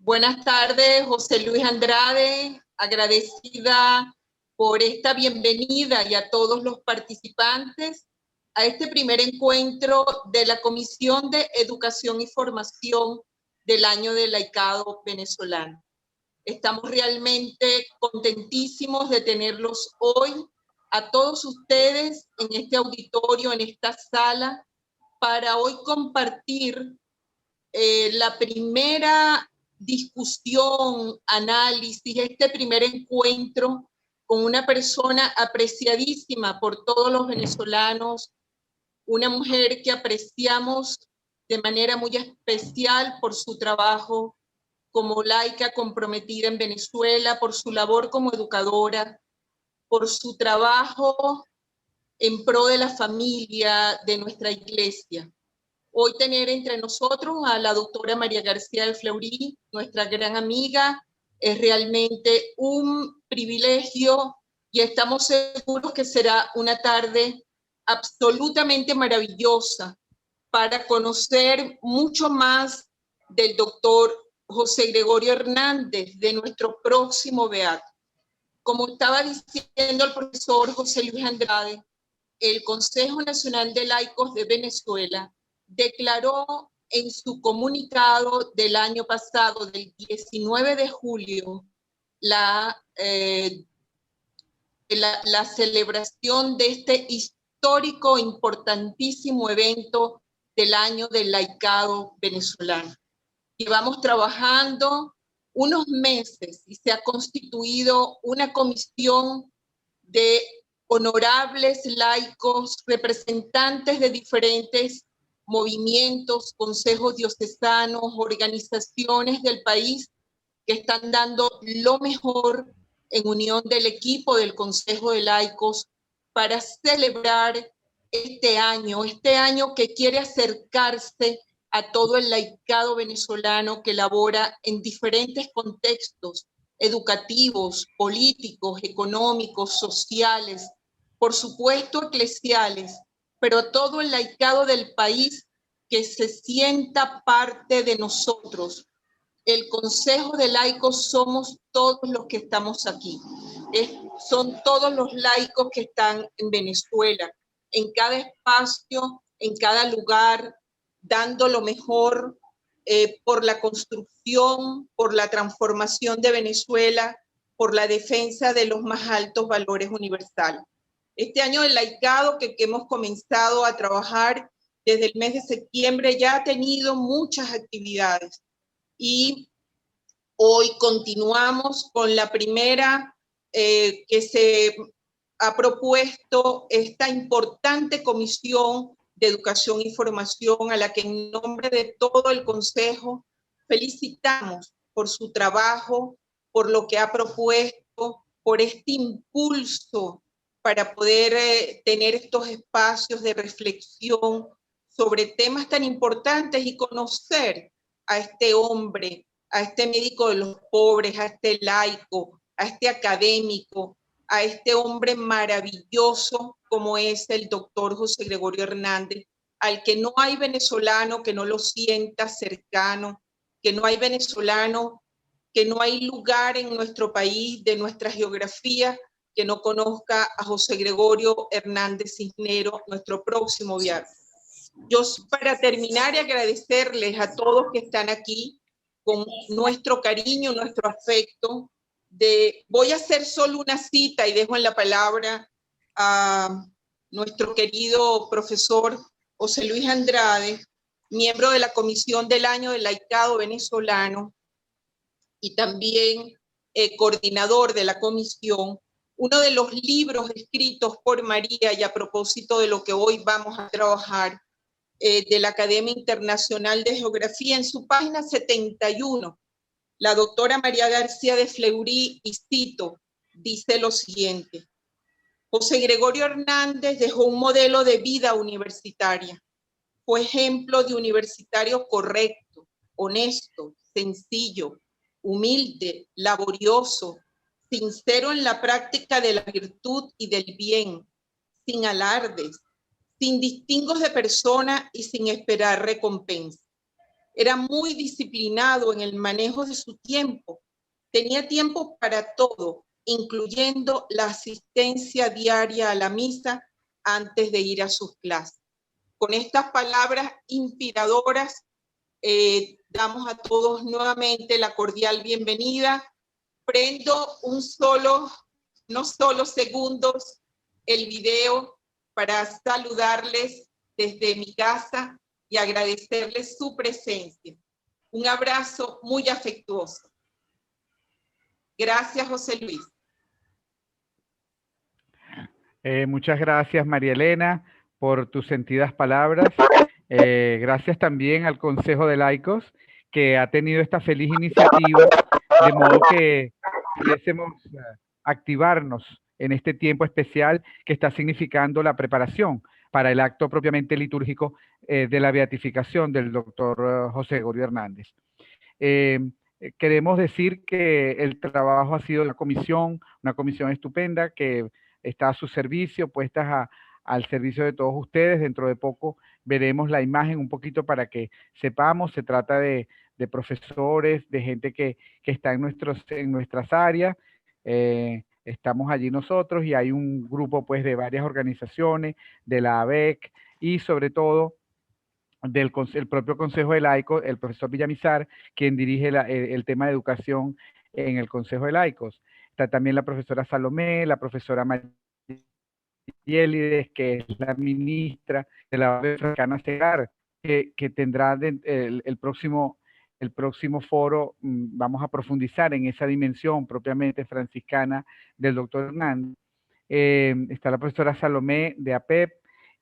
Buenas tardes, José Luis Andrade, agradecida por esta bienvenida y a todos los participantes a este primer encuentro de la Comisión de Educación y Formación del Año del Laicado Venezolano. Estamos realmente contentísimos de tenerlos hoy a todos ustedes en este auditorio, en esta sala, para hoy compartir la primera discusión, análisis, este primer encuentro con una persona apreciadísima por todos los venezolanos, una mujer que apreciamos de manera muy especial por su trabajo como laica comprometida en Venezuela, por su labor como educadora, por su trabajo en pro de la familia de nuestra iglesia. Hoy tener entre nosotros a la doctora María García de Fleury, nuestra gran amiga, es realmente un privilegio y estamos seguros que será una tarde absolutamente maravillosa para conocer mucho más del doctor José Gregorio Hernández, de nuestro próximo beato. Como estaba diciendo el profesor José Luis Andrade, el Consejo Nacional de Laicos de Venezuela declaró en su comunicado del año pasado, del 19 de julio, la celebración de este histórico, importantísimo evento del año del laicado venezolano. Llevamos trabajando unos meses y se ha constituido una comisión de honorables laicos, representantes de diferentes movimientos, consejos diocesanos, organizaciones del país que están dando lo mejor en unión del equipo del Consejo de Laicos para celebrar este año que quiere acercarse a todo el laicado venezolano que labora en diferentes contextos educativos, políticos, económicos, sociales, por supuesto eclesiales, pero todo el laicado del país que se sienta parte de nosotros. El Consejo de Laicos somos todos los que estamos aquí. Son todos los laicos que están en Venezuela, en cada espacio, en cada lugar, dando lo mejor por la construcción, por la transformación de Venezuela, por la defensa de los más altos valores universales. Este año del laicado que hemos comenzado a trabajar desde el mes de septiembre ya ha tenido muchas actividades y hoy continuamos con la primera que se ha propuesto esta importante comisión de educación y formación a la que en nombre de todo el Consejo felicitamos por su trabajo, por lo que ha propuesto, por este impulso para poder tener estos espacios de reflexión sobre temas tan importantes y conocer a este hombre, a este médico de los pobres, a este laico, a este académico, a este hombre maravilloso como es el doctor José Gregorio Hernández, al que no hay venezolano que no lo sienta cercano, que no hay venezolano, que no hay lugar en nuestro país, de nuestra geografía, que no conozca a José Gregorio Hernández Cisneros, nuestro próximo viaje. Yo, para terminar, y agradecerles a todos que están aquí, con nuestro cariño, nuestro afecto, voy a hacer solo una cita y dejo en la palabra a nuestro querido profesor José Luis Andrade, miembro de la Comisión del Año del Laicado Venezolano y también coordinador de la comisión. Uno de los libros escritos por María, y a propósito de lo que hoy vamos a trabajar, de la Academia Internacional de Geografía, en su página 71, la doctora María García de Fleury, y cito, dice lo siguiente: José Gregorio Hernández dejó un modelo de vida universitaria. Fue ejemplo de universitario correcto, honesto, sencillo, humilde, laborioso, sincero en la práctica de la virtud y del bien, sin alardes, sin distingos de persona y sin esperar recompensa. Era muy disciplinado en el manejo de su tiempo. Tenía tiempo para todo, incluyendo la asistencia diaria a la misa antes de ir a sus clases. Con estas palabras inspiradoras, damos a todos nuevamente la cordial bienvenida. Prendo no solo segundos, el video para saludarles desde mi casa y agradecerles su presencia. Un abrazo muy afectuoso. Gracias, José Luis. Muchas gracias, María Elena, por tus sentidas palabras. Gracias también al Consejo de Laicos, que ha tenido esta feliz iniciativa, de modo que pudiésemos activarnos en este tiempo especial que está significando la preparación para el acto propiamente litúrgico de la beatificación del doctor José Gregorio Hernández. Queremos decir que el trabajo ha sido una comisión estupenda que está a su servicio, al servicio de todos ustedes. Dentro de poco veremos la imagen un poquito para que sepamos. Se trata de profesores, de gente que está en nuestras áreas. Estamos allí nosotros y hay un grupo pues de varias organizaciones, de la ABEC y sobre todo el propio Consejo de Laicos, el profesor Villamizar, quien dirige el tema de educación en el Consejo de Laicos. Está también la profesora Salomé, la profesora Marielides, que es la ministra de la Orden Franciscana Segar, que tendrá el próximo foro. Vamos a profundizar en esa dimensión propiamente franciscana del doctor Hernández. Está la profesora Salomé de APEP,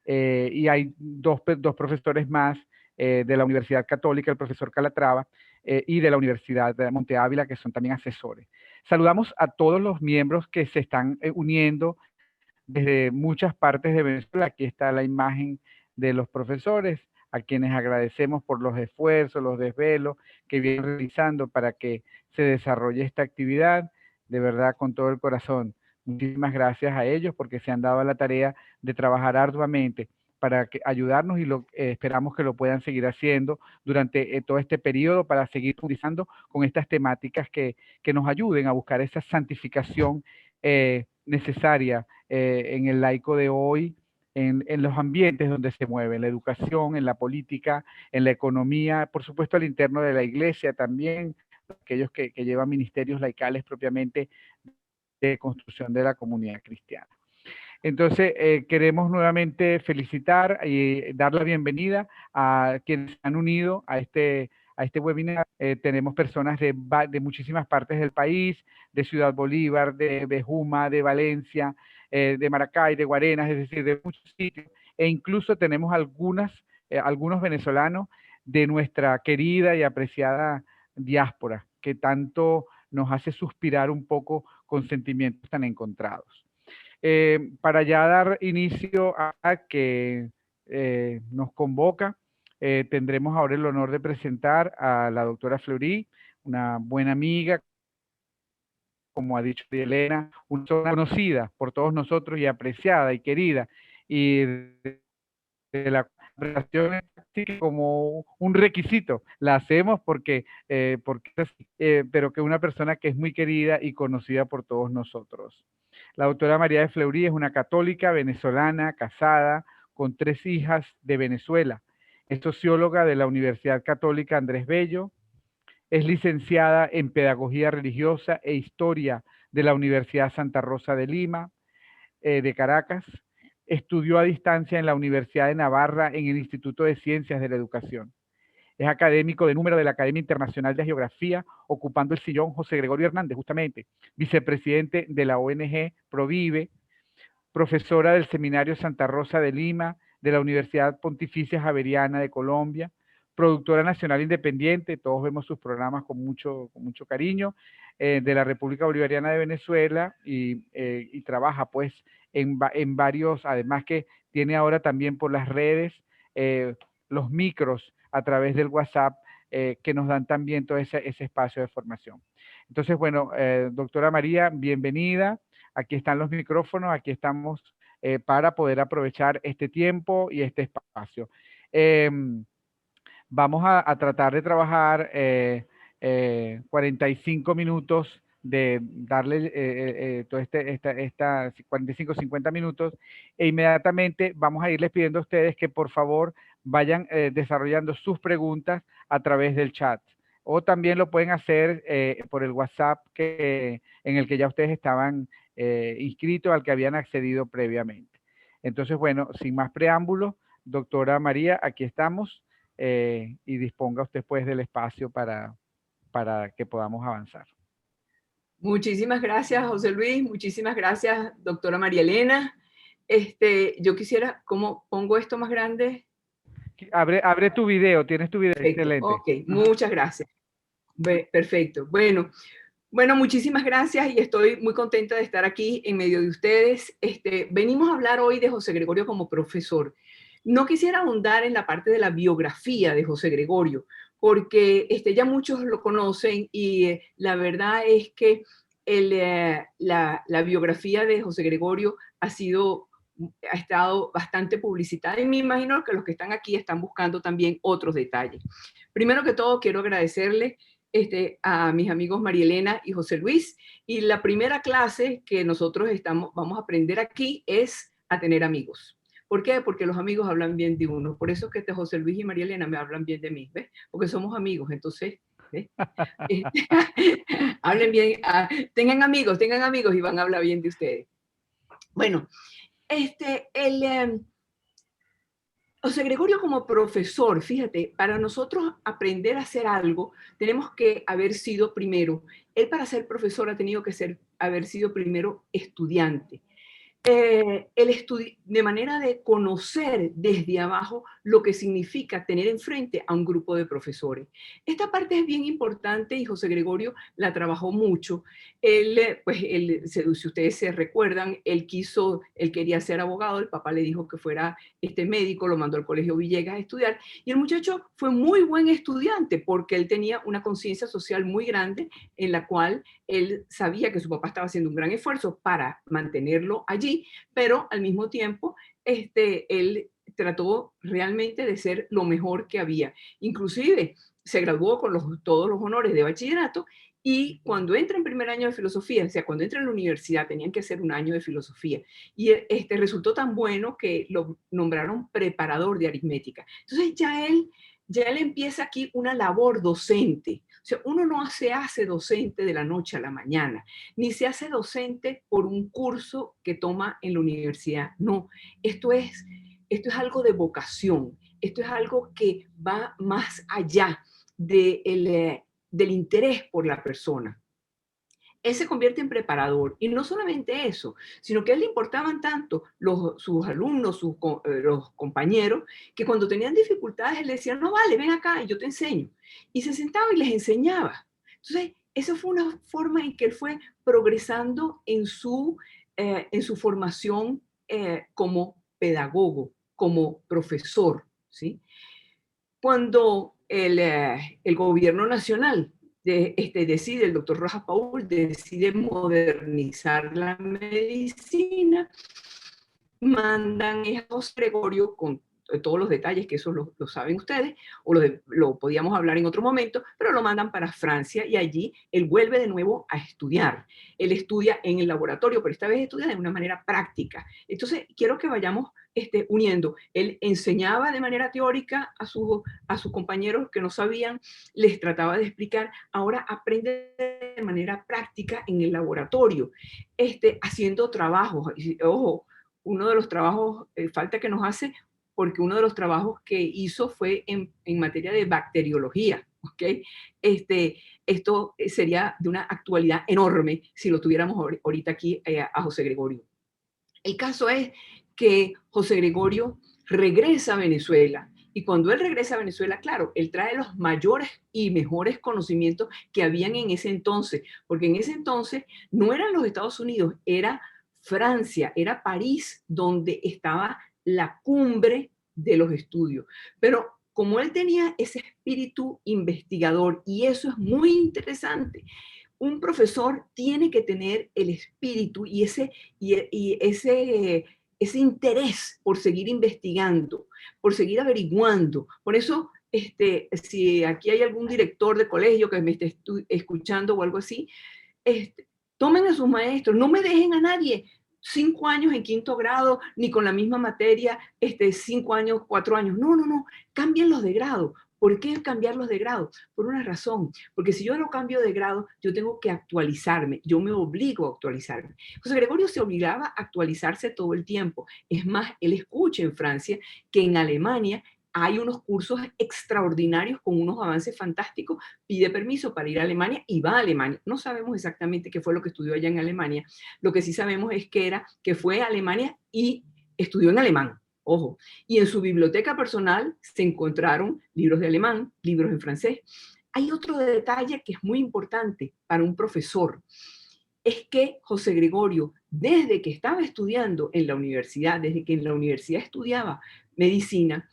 y hay dos profesores más de la Universidad Católica, el profesor Calatrava, y de la Universidad de Monte Ávila, que son también asesores. Saludamos a todos los miembros que se están uniendo desde muchas partes de Venezuela. Aquí está la imagen de los profesores, a quienes agradecemos por los esfuerzos, los desvelos que vienen realizando para que se desarrolle esta actividad, de verdad, con todo el corazón. Muchísimas gracias a ellos porque se han dado a la tarea de trabajar arduamente para ayudarnos y esperamos que lo puedan seguir haciendo durante todo este periodo para seguir profundizando con estas temáticas que nos ayuden a buscar esa santificación necesaria en el laico de hoy, en los ambientes donde se mueve, en la educación, en la política, en la economía, por supuesto al interno de la iglesia también, aquellos que llevan ministerios laicales propiamente de construcción de la comunidad cristiana. Entonces, queremos nuevamente felicitar y dar la bienvenida a quienes se han unido a este webinar. Tenemos personas de muchísimas partes del país, de Ciudad Bolívar, de Bejuma, de Valencia, de Maracay, de Guarenas, es decir, de muchos sitios. E incluso tenemos algunos venezolanos de nuestra querida y apreciada diáspora, que tanto nos hace suspirar un poco con sentimientos tan encontrados. Para ya dar inicio a que nos convoca, tendremos ahora el honor de presentar a la doctora Fleury, una buena amiga, como ha dicho Elena, una persona conocida por todos nosotros y apreciada y querida, y de la relación así que como un requisito, la hacemos pero que una persona que es muy querida y conocida por todos nosotros. La doctora María de Fleury es una católica venezolana, casada, con 3 hijas de Venezuela. Es socióloga de la Universidad Católica Andrés Bello. Es licenciada en Pedagogía Religiosa e Historia de la Universidad Santa Rosa de Lima, de Caracas. Estudió a distancia en la Universidad de Navarra en el Instituto de Ciencias de la Educación. Es académico de número de la Academia Internacional de Geografía, ocupando el sillón José Gregorio Hernández, justamente, vicepresidente de la ONG Provive, profesora del Seminario Santa Rosa de Lima, de la Universidad Pontificia Javeriana de Colombia, productora nacional independiente, todos vemos sus programas con mucho cariño, de la República Bolivariana de Venezuela, y trabaja pues en varios, además que tiene ahora también por las redes los micros a través del WhatsApp, que nos dan también todo ese espacio de formación. Entonces, bueno, doctora María, bienvenida. Aquí están los micrófonos, aquí estamos para poder aprovechar este tiempo y este espacio. vamos a tratar de trabajar 45 minutos, de darle todo esta 45, 50 minutos, e inmediatamente vamos a irles pidiendo a ustedes que por favor vayan desarrollando sus preguntas a través del chat. O también lo pueden hacer por el WhatsApp en el que ya ustedes estaban inscritos, al que habían accedido previamente. Entonces, bueno, sin más preámbulos, doctora María, aquí estamos y disponga usted pues del espacio para que podamos avanzar. Muchísimas gracias, José Luis. Muchísimas gracias, doctora María Elena. Yo quisiera, ¿cómo pongo esto más grande? Abre tu video, tienes tu video. Perfecto. Excelente. Ok, muchas gracias. Perfecto. Bueno, muchísimas gracias y estoy muy contenta de estar aquí en medio de ustedes. Venimos a hablar hoy de José Gregorio como profesor. No quisiera ahondar en la parte de la biografía de José Gregorio, porque ya muchos lo conocen y la verdad es que la biografía de José Gregorio ha estado bastante publicitada y me imagino que los que están aquí están buscando también otros detalles. Primero que todo, quiero agradecerle a mis amigos María Elena y José Luis, y la primera clase que nosotros vamos a aprender aquí es a tener amigos. ¿Por qué? Porque los amigos hablan bien de uno. Por eso es que José Luis y María Elena me hablan bien de mí, ¿ves? Porque somos amigos, entonces, ¿ves? Hablen bien, tengan amigos y van a hablar bien de ustedes. Bueno, José Gregorio como profesor, fíjate, para nosotros aprender a hacer algo, tenemos que haber sido primero. Él para ser profesor ha tenido que haber sido primero estudiante. De manera de conocer desde abajo lo que significa tener enfrente a un grupo de profesores. Esta parte es bien importante y José Gregorio la trabajó mucho. Si ustedes se recuerdan, él quería ser abogado, el papá le dijo que fuera médico, lo mandó al Colegio Villegas a estudiar, y el muchacho fue muy buen estudiante porque él tenía una conciencia social muy grande en la cual él sabía que su papá estaba haciendo un gran esfuerzo para mantenerlo allí, pero al mismo tiempo él trató realmente de ser lo mejor que había. Inclusive se graduó con todos los honores de bachillerato, y cuando entra en primer año de filosofía, o sea, cuando entra en la universidad, tenían que hacer un año de filosofía, y resultó tan bueno que lo nombraron preparador de aritmética. Entonces ya él empieza aquí una labor docente. O sea, uno no se hace docente de la noche a la mañana, ni se hace docente por un curso que toma en la universidad. No, esto es algo de vocación, esto es algo que va más allá del interés por la persona. Él se convierte en preparador, y no solamente eso, sino que a él le importaban tanto sus alumnos, los compañeros, que cuando tenían dificultades él les decía, no vale, ven acá y yo te enseño. Y se sentaba y les enseñaba. Entonces, esa fue una forma en que él fue progresando en su formación como pedagogo, como profesor, ¿sí? Cuando el gobierno nacional decide, el doctor Rojas Paul decide modernizar la medicina, mandan a José Gregorio con todos los detalles, que eso lo saben ustedes, o lo podíamos hablar en otro momento, pero lo mandan para Francia, y allí él vuelve de nuevo a estudiar. Él estudia en el laboratorio, pero esta vez estudia de una manera práctica. Entonces, quiero que vayamos uniendo. Él enseñaba de manera teórica a sus compañeros que no sabían, les trataba de explicar, ahora aprende de manera práctica en el laboratorio, haciendo trabajos. Ojo, uno de los trabajos, falta que nos hace, porque uno de los trabajos que hizo fue en materia de bacteriología, ¿ok? Esto sería de una actualidad enorme si lo tuviéramos ahorita aquí a José Gregorio. El caso es que José Gregorio regresa a Venezuela, y cuando él regresa a Venezuela, claro, él trae los mayores y mejores conocimientos que habían en ese entonces, porque en ese entonces no eran los Estados Unidos, era Francia, era París, donde estaba la cumbre de los estudios. Pero como él tenía ese espíritu investigador, y eso es muy interesante, un profesor tiene que tener el espíritu y ese interés por seguir investigando, por seguir averiguando. Por eso si aquí hay algún director de colegio que me esté escuchando o algo así, tomen a sus maestros, no me dejen a nadie 5 años en 5º grado, ni con la misma materia, 5 años, 4 años. No, no, no, cámbienlos de grado. ¿Por qué cambiarlos de grado? Por una razón, porque si yo lo cambio de grado, yo tengo que actualizarme, yo me obligo a actualizarme. José Gregorio se obligaba a actualizarse todo el tiempo. Es más, él escucha en Francia que en Alemania hay unos cursos extraordinarios con unos avances fantásticos, pide permiso para ir a Alemania y va a Alemania. No sabemos exactamente qué fue lo que estudió allá en Alemania. Lo que sí sabemos es que fue a Alemania y estudió en alemán. Ojo, y en su biblioteca personal se encontraron libros de alemán, libros en francés. Hay otro detalle que es muy importante para un profesor, es que José Gregorio, desde que estaba estudiando en la universidad, desde que en la universidad estudiaba medicina,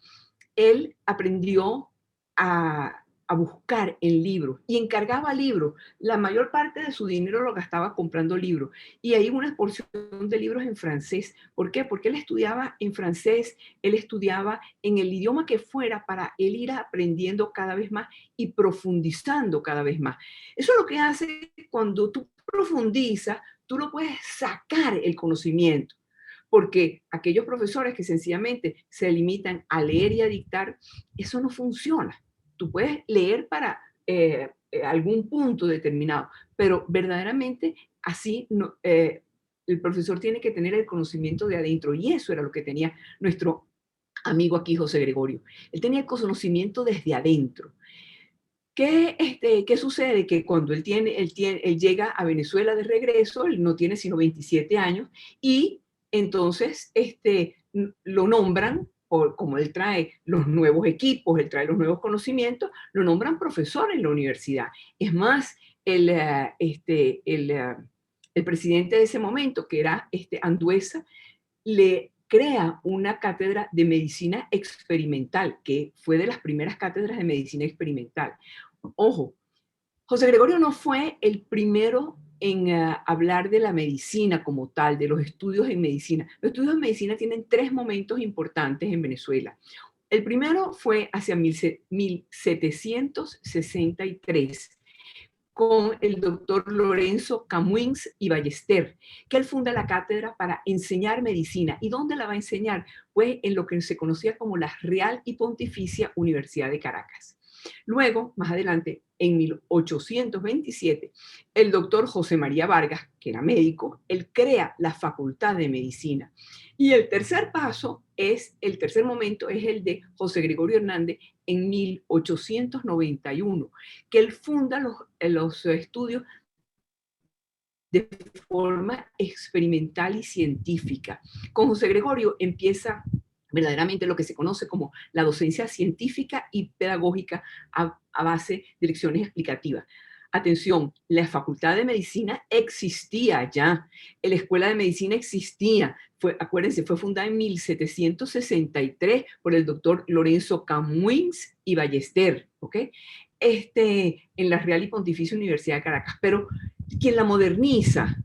él aprendió a buscar en libros y encargaba libros. La mayor parte de su dinero lo gastaba comprando libros. Y hay una porción de libros en francés. ¿Por qué? Porque él estudiaba en francés, él estudiaba en el idioma que fuera para él ir aprendiendo cada vez más y profundizando cada vez más. Eso es lo que hace cuando tú profundizas, tú no puedes sacar el conocimiento. Porque aquellos profesores que sencillamente se limitan a leer y a dictar, eso no funciona. Tú puedes leer para algún punto determinado, pero verdaderamente así no, el profesor tiene que tener el conocimiento de adentro, y eso era lo que tenía nuestro amigo aquí, José Gregorio. Él tenía el conocimiento desde adentro. ¿Qué sucede? Que cuando él llega a Venezuela de regreso, él no tiene sino 27 años, y entonces lo nombran, como él trae los nuevos equipos, él trae los nuevos conocimientos, lo nombran profesor en la universidad. Es más, el presidente de ese momento, que era Andueza, le crea una cátedra de medicina experimental, que fue de las primeras cátedras de medicina experimental. Ojo, José Gregorio no fue el primero en hablar de la medicina como tal, de los estudios en medicina. Los estudios en medicina tienen 3 momentos importantes en Venezuela. El primero fue hacia 1763, con el doctor Lorenzo Camuins y Ballester, que él funda la cátedra para enseñar medicina. ¿Y dónde la va a enseñar? Pues en lo que se conocía como la Real y Pontificia Universidad de Caracas. Luego, más adelante, en 1827, el doctor José María Vargas, que era médico, él crea la Facultad de Medicina. Y el tercer momento es el de José Gregorio Hernández en 1891, que él funda los estudios de forma experimental y científica. Con José Gregorio empieza verdaderamente lo que se conoce como la docencia científica y pedagógica a base de lecciones explicativas. Atención, la Facultad de Medicina existía ya, la Escuela de Medicina existía, acuérdense, fue fundada en 1763 por el doctor Lorenzo Camuins y Ballester, ¿ok? En la Real y Pontificia Universidad de Caracas, pero quien la moderniza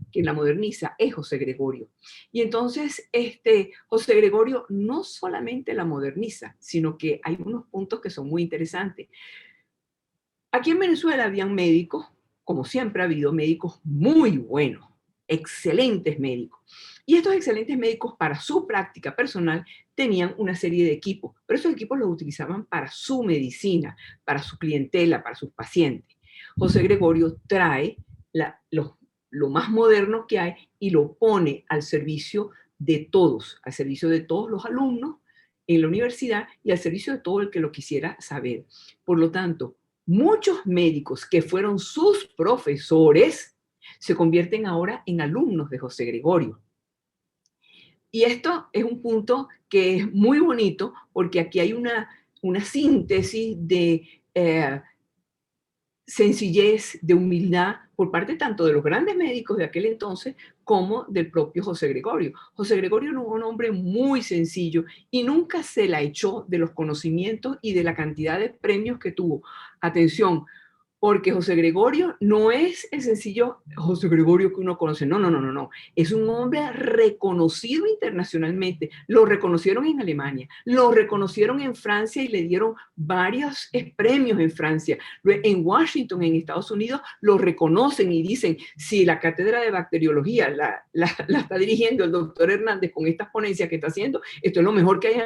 es José Gregorio. Y entonces, José Gregorio no solamente la moderniza, sino que hay unos puntos que son muy interesantes. Aquí en Venezuela habían médicos, como siempre ha habido médicos muy buenos, excelentes médicos. Y estos excelentes médicos, para su práctica personal, tenían una serie de equipos, pero esos equipos los utilizaban para su medicina, para su clientela, para sus pacientes. José Gregorio trae lo más moderno que hay y lo pone al servicio de todos, al servicio de todos los alumnos en la universidad y al servicio de todo el que lo quisiera saber. Por lo tanto, muchos médicos que fueron sus profesores se convierten ahora en alumnos de José Gregorio. Y esto es un punto que es muy bonito porque aquí hay una síntesis de sencillez, de humildad por parte tanto de los grandes médicos de aquel entonces como del propio José Gregorio. José Gregorio era un hombre muy sencillo y nunca se la echó de los conocimientos y de la cantidad de premios que tuvo. Atención, Porque José Gregorio no es el sencillo José Gregorio que uno conoce. No, no, no, no, no. Es un hombre reconocido internacionalmente. Lo reconocieron en Alemania, lo reconocieron en Francia y le dieron varios premios en Francia. En Washington, en Estados Unidos, lo reconocen y dicen, si la cátedra de bacteriología la está dirigiendo el doctor Hernández con estas ponencias que está haciendo, esto es lo mejor que hay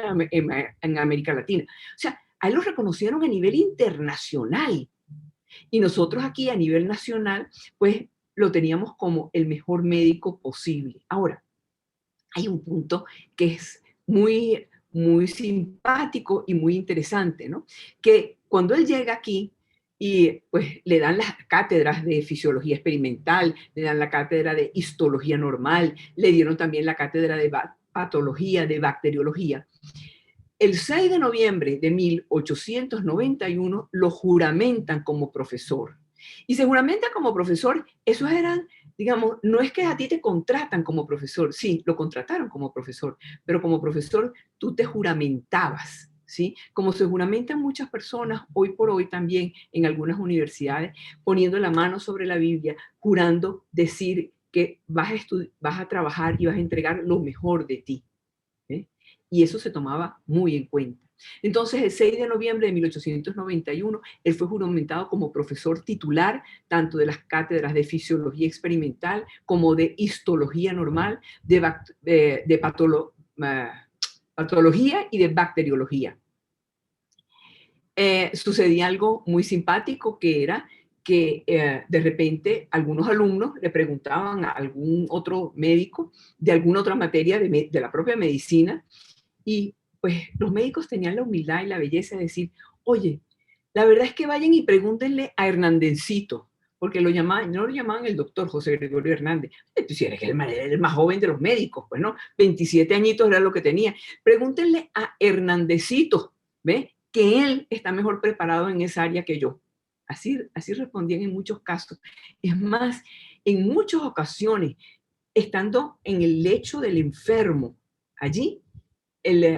en América Latina. O sea, a él lo reconocieron a nivel internacional. Y nosotros aquí a nivel nacional, pues lo teníamos como el mejor médico posible. Ahora, hay un punto que es muy, muy simpático y muy interesante, ¿no? Que cuando él llega aquí y pues le dan las cátedras de fisiología experimental, le dan la cátedra de histología normal, le dieron también la cátedra de patología, de bacteriología. El 6 de noviembre de 1891 lo juramentan como profesor. Y se juramenta como profesor, esos eran, digamos, no es que a ti te contratan como profesor, sí, lo contrataron como profesor, pero como profesor tú te juramentabas, ¿sí? Como se juramentan muchas personas hoy por hoy también en algunas universidades, poniendo la mano sobre la Biblia, jurando decir que vas a trabajar y vas a entregar lo mejor de ti. Y eso se tomaba muy en cuenta. Entonces, el 6 de noviembre de 1891, él fue juramentado como profesor titular tanto de las cátedras de fisiología experimental como de histología normal, de patología y de bacteriología. Sucedía algo muy simpático que era que de repente algunos alumnos le preguntaban a algún otro médico de alguna otra materia de la propia medicina. Y pues los médicos tenían la humildad y la belleza de decir, oye, la verdad es que vayan y pregúntenle a Hernándezcito, porque no lo llamaban el doctor José Gregorio Hernández. Pues si eres el más joven de los médicos, pues no, 27 añitos era lo que tenía. Pregúntenle a Hernándezito, ¿ve? Que él está mejor preparado en esa área que yo. Así respondían en muchos casos. Es más, en muchas ocasiones, estando en el lecho del enfermo, allí,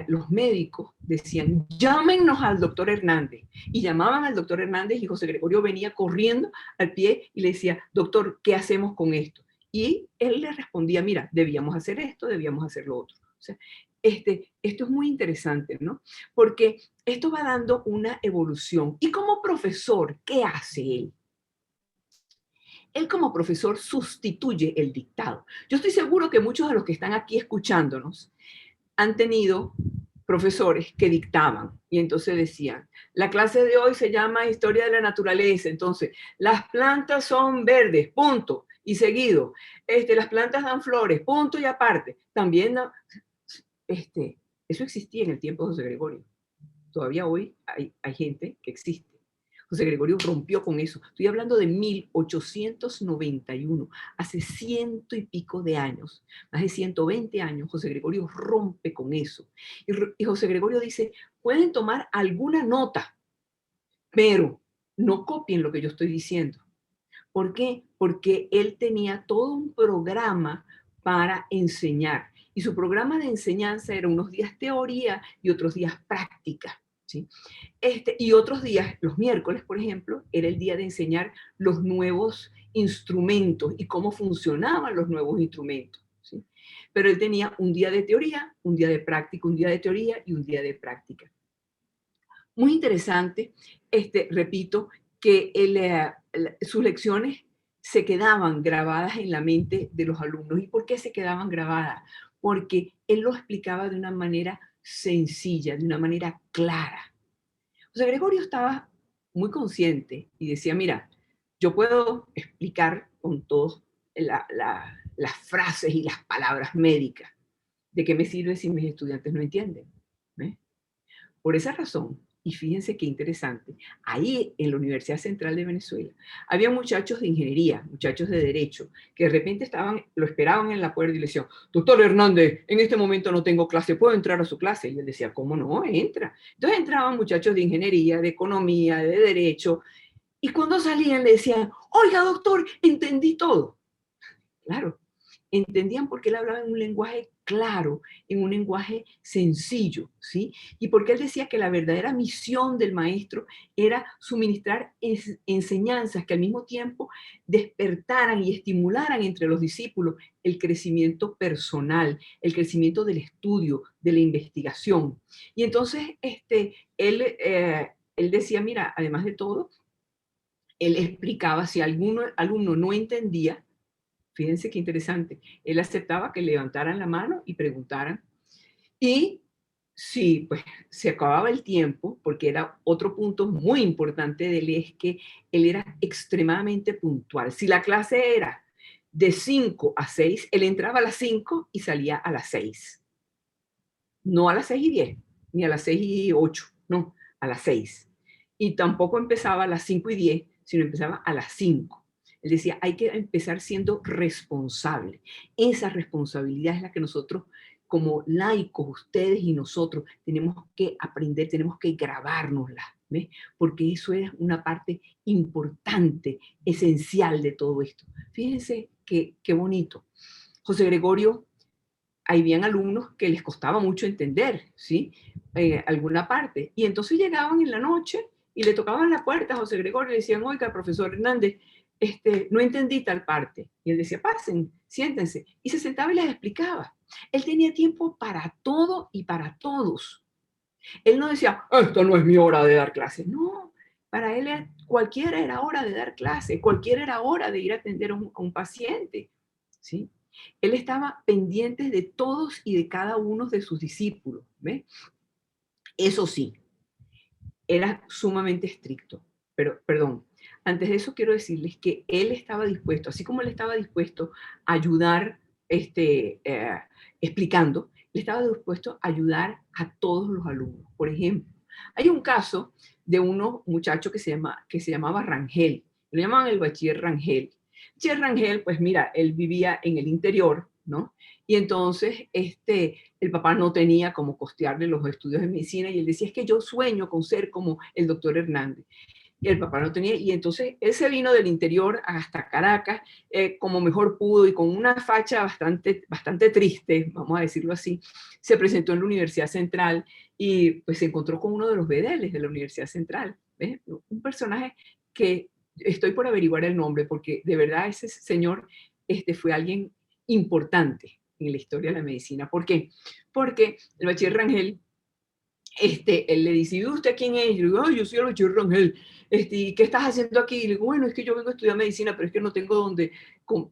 los médicos decían, llámenos al doctor Hernández. Y llamaban al doctor Hernández y José Gregorio venía corriendo al pie y le decía, doctor, ¿qué hacemos con esto? Y él le respondía, mira, debíamos hacer esto, debíamos hacer lo otro. O sea, esto es muy interesante, ¿no? Porque esto va dando una evolución. Y como profesor, ¿qué hace él? Él como profesor sustituye el dictado. Yo estoy seguro que muchos de los que están aquí escuchándonos han tenido profesores que dictaban y entonces decían, la clase de hoy se llama Historia de la Naturaleza, entonces las plantas son verdes, punto, y seguido, las plantas dan flores, punto y aparte. También, eso existía en el tiempo de José Gregorio. Todavía hoy hay gente que existe. José Gregorio rompió con eso. Estoy hablando de 1891, hace 100 y pico de años, más de 120 años, José Gregorio rompe con eso. Y José Gregorio dice, pueden tomar alguna nota, pero no copien lo que yo estoy diciendo. ¿Por qué? Porque él tenía todo un programa para enseñar. Y su programa de enseñanza era unos días teoría y otros días práctica. ¿Sí? Y otros días, los miércoles, por ejemplo, era el día de enseñar los nuevos instrumentos y cómo funcionaban los nuevos instrumentos. ¿Sí? Pero él tenía un día de teoría, un día de práctica, un día de teoría y un día de práctica. Muy interesante, repito, que sus lecciones se quedaban grabadas en la mente de los alumnos. ¿Y por qué se quedaban grabadas? Porque él lo explicaba de una manera sencilla, de una manera clara. José Gregorio estaba muy consciente y decía, mira, yo puedo explicar con todas las frases y las palabras médicas. ¿De qué me sirve si mis estudiantes no entienden? ¿Ves? Por esa razón, y fíjense qué interesante, ahí en la Universidad Central de Venezuela había muchachos de ingeniería, muchachos de derecho, que de repente lo esperaban en la puerta y le decían, doctor Hernández, en este momento no tengo clase, ¿puedo entrar a su clase? Y él decía, ¿cómo no? Entra. Entonces entraban muchachos de ingeniería, de economía, de derecho, y cuando salían le decían, oiga doctor, entendí todo. Claro, entendían porque él hablaba en un lenguaje claro, en un lenguaje sencillo, ¿sí? Y porque él decía que la verdadera misión del maestro era suministrar enseñanzas que al mismo tiempo despertaran y estimularan entre los discípulos el crecimiento personal, el crecimiento del estudio, de la investigación. Y entonces él decía, mira, además de todo, él explicaba si algún alumno no entendía. Fíjense qué interesante. Él aceptaba que levantaran la mano y preguntaran. Y si pues, se acababa el tiempo, porque era otro punto muy importante de él, es que él era extremadamente puntual. Si la clase era de 5 a 6, él entraba a las 5 y salía a las 6. No a las 6:10, ni a las 6:08, no, a las 6. Y tampoco empezaba a las 5:10, sino empezaba a las 5. Él decía, hay que empezar siendo responsable. Esa responsabilidad es la que nosotros, como laicos, ustedes y nosotros, tenemos que aprender, tenemos que grabárnosla, ¿ves? Porque eso es una parte importante, esencial de todo esto. Fíjense qué bonito. José Gregorio, habían alumnos que les costaba mucho entender, ¿sí? Alguna parte. Y entonces llegaban en la noche y le tocaban la puerta a José Gregorio y le decían, oiga, profesor Hernández, no entendí tal parte. Y él decía, pasen, siéntense. Y se sentaba y les explicaba. Él tenía tiempo para todo y para todos. Él no decía, esta no es mi hora de dar clase. No, para él cualquiera era hora de dar clase, cualquiera era hora de ir a atender a un paciente, ¿sí? Él estaba pendiente de todos y de cada uno de sus discípulos, ¿ves? Eso sí, era sumamente estricto. Pero, perdón, antes de eso quiero decirles que él estaba dispuesto, así como él estaba dispuesto a ayudar explicando, él estaba dispuesto a ayudar a todos los alumnos. Por ejemplo, hay un caso de unos muchachos que se llamaba Rangel, lo llamaban el bachiller Rangel. Bachiller Rangel, pues mira, él vivía en el interior, ¿no? Y entonces el papá no tenía cómo costearle los estudios de medicina y él decía, es que yo sueño con ser como el doctor Hernández. Y el papá no tenía, y entonces él se vino del interior hasta Caracas como mejor pudo y con una facha bastante triste, vamos a decirlo así, se presentó en la Universidad Central y pues se encontró con uno de los bedeles de la Universidad Central, ¿ves? Un personaje que estoy por averiguar el nombre porque de verdad ese señor fue alguien importante en la historia de la medicina. ¿Por qué? Porque el bachiller Rangel, él le dice, ¿y usted quién es? Y yo digo, yo soy el bachiller Rangel. ¿Y qué estás haciendo aquí? Y le digo, bueno, es que yo vengo a estudiar medicina, pero es que no tengo donde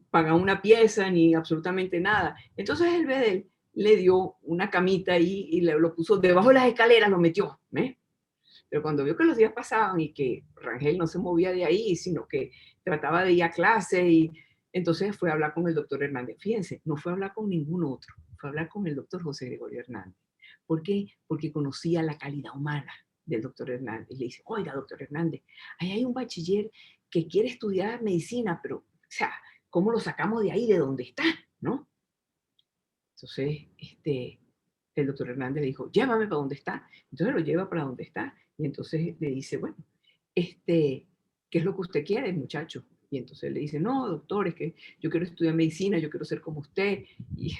pagar una pieza ni absolutamente nada. Entonces el Bedel le dio una camita ahí y lo puso debajo de las escaleras, lo metió, ¿ves? Pero cuando vio que los días pasaban y que Rangel no se movía de ahí, sino que trataba de ir a clase, y entonces fue a hablar con el doctor Hernández. Fíjense, no fue a hablar con ningún otro, fue a hablar con el doctor José Gregorio Hernández. ¿Por qué? Porque conocía la calidad humana del doctor Hernández. Y le dice, oiga, doctor Hernández, ahí hay un bachiller que quiere estudiar medicina, pero, o sea, ¿cómo lo sacamos de ahí, de donde está? ¿No? Entonces, el doctor Hernández le dijo, llévame para donde está. Entonces lo lleva para donde está. Y entonces le dice, bueno, ¿qué es lo que usted quiere, muchacho? Y entonces le dice, no, doctor, es que yo quiero estudiar medicina, yo quiero ser como usted. Y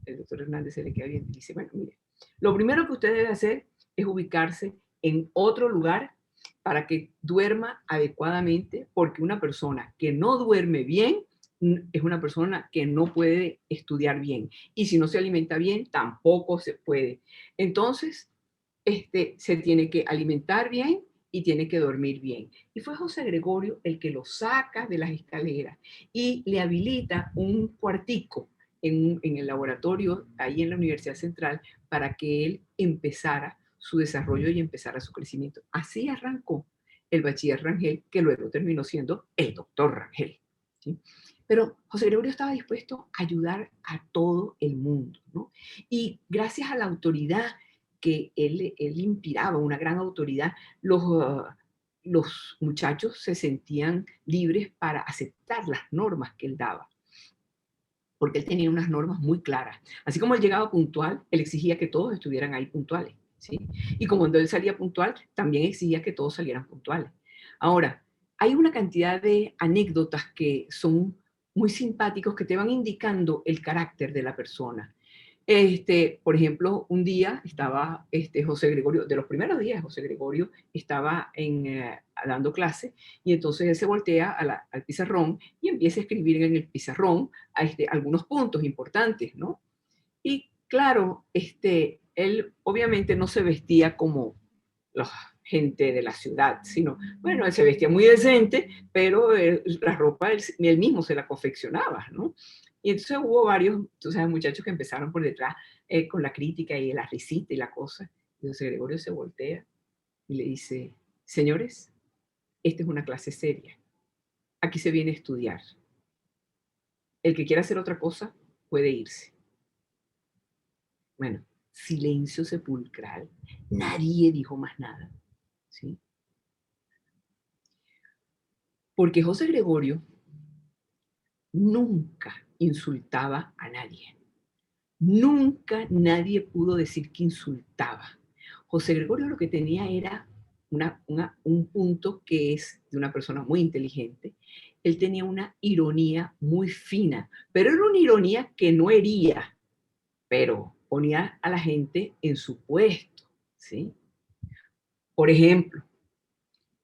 el doctor Hernández se le queda bien y dice, bueno, mire, lo primero que usted debe hacer es ubicarse en otro lugar para que duerma adecuadamente, porque una persona que no duerme bien es una persona que no puede estudiar bien. Y si no se alimenta bien, tampoco se puede. Entonces, se tiene que alimentar bien y tiene que dormir bien. Y fue José Gregorio el que lo saca de las escaleras y le habilita un cuartico en el laboratorio, ahí en la Universidad Central, para que él empezara su desarrollo y empezara su crecimiento. Así arrancó el bachiller Rangel, que luego terminó siendo el doctor Rangel, ¿sí? Pero José Gregorio estaba dispuesto a ayudar a todo el mundo, ¿no? Y gracias a la autoridad que él inspiraba, una gran autoridad, los muchachos se sentían libres para aceptar las normas que él daba, porque él tenía unas normas muy claras. Así como él llegaba puntual, él exigía que todos estuvieran ahí puntuales, ¿sí? Y como cuando él salía puntual, también exigía que todos salieran puntuales. Ahora, hay una cantidad de anécdotas que son muy simpáticos, que te van indicando el carácter de la persona. Por ejemplo, un día estaba José Gregorio, de los primeros días, José Gregorio estaba dando clase y entonces él se voltea al pizarrón y empieza a escribir en el pizarrón algunos puntos importantes, ¿no? Y claro, él obviamente no se vestía como la gente de la ciudad, sino, bueno, él se vestía muy decente, pero la ropa él mismo se la confeccionaba, ¿no? Y entonces hubo varios, tú sabes, muchachos que empezaron por detrás con la crítica y la risita y la cosa. Y José Gregorio se voltea y le dice, señores, esta es una clase seria. Aquí se viene a estudiar. El que quiera hacer otra cosa puede irse. Bueno, silencio sepulcral. Nadie dijo más nada, ¿sí? Porque José Gregorio nunca insultaba a nadie. Nunca nadie pudo decir que insultaba. José Gregorio lo que tenía era un punto que es de una persona muy inteligente. Él tenía una ironía muy fina, pero era una ironía que no hería, pero ponía a la gente en su puesto, ¿sí? Por ejemplo,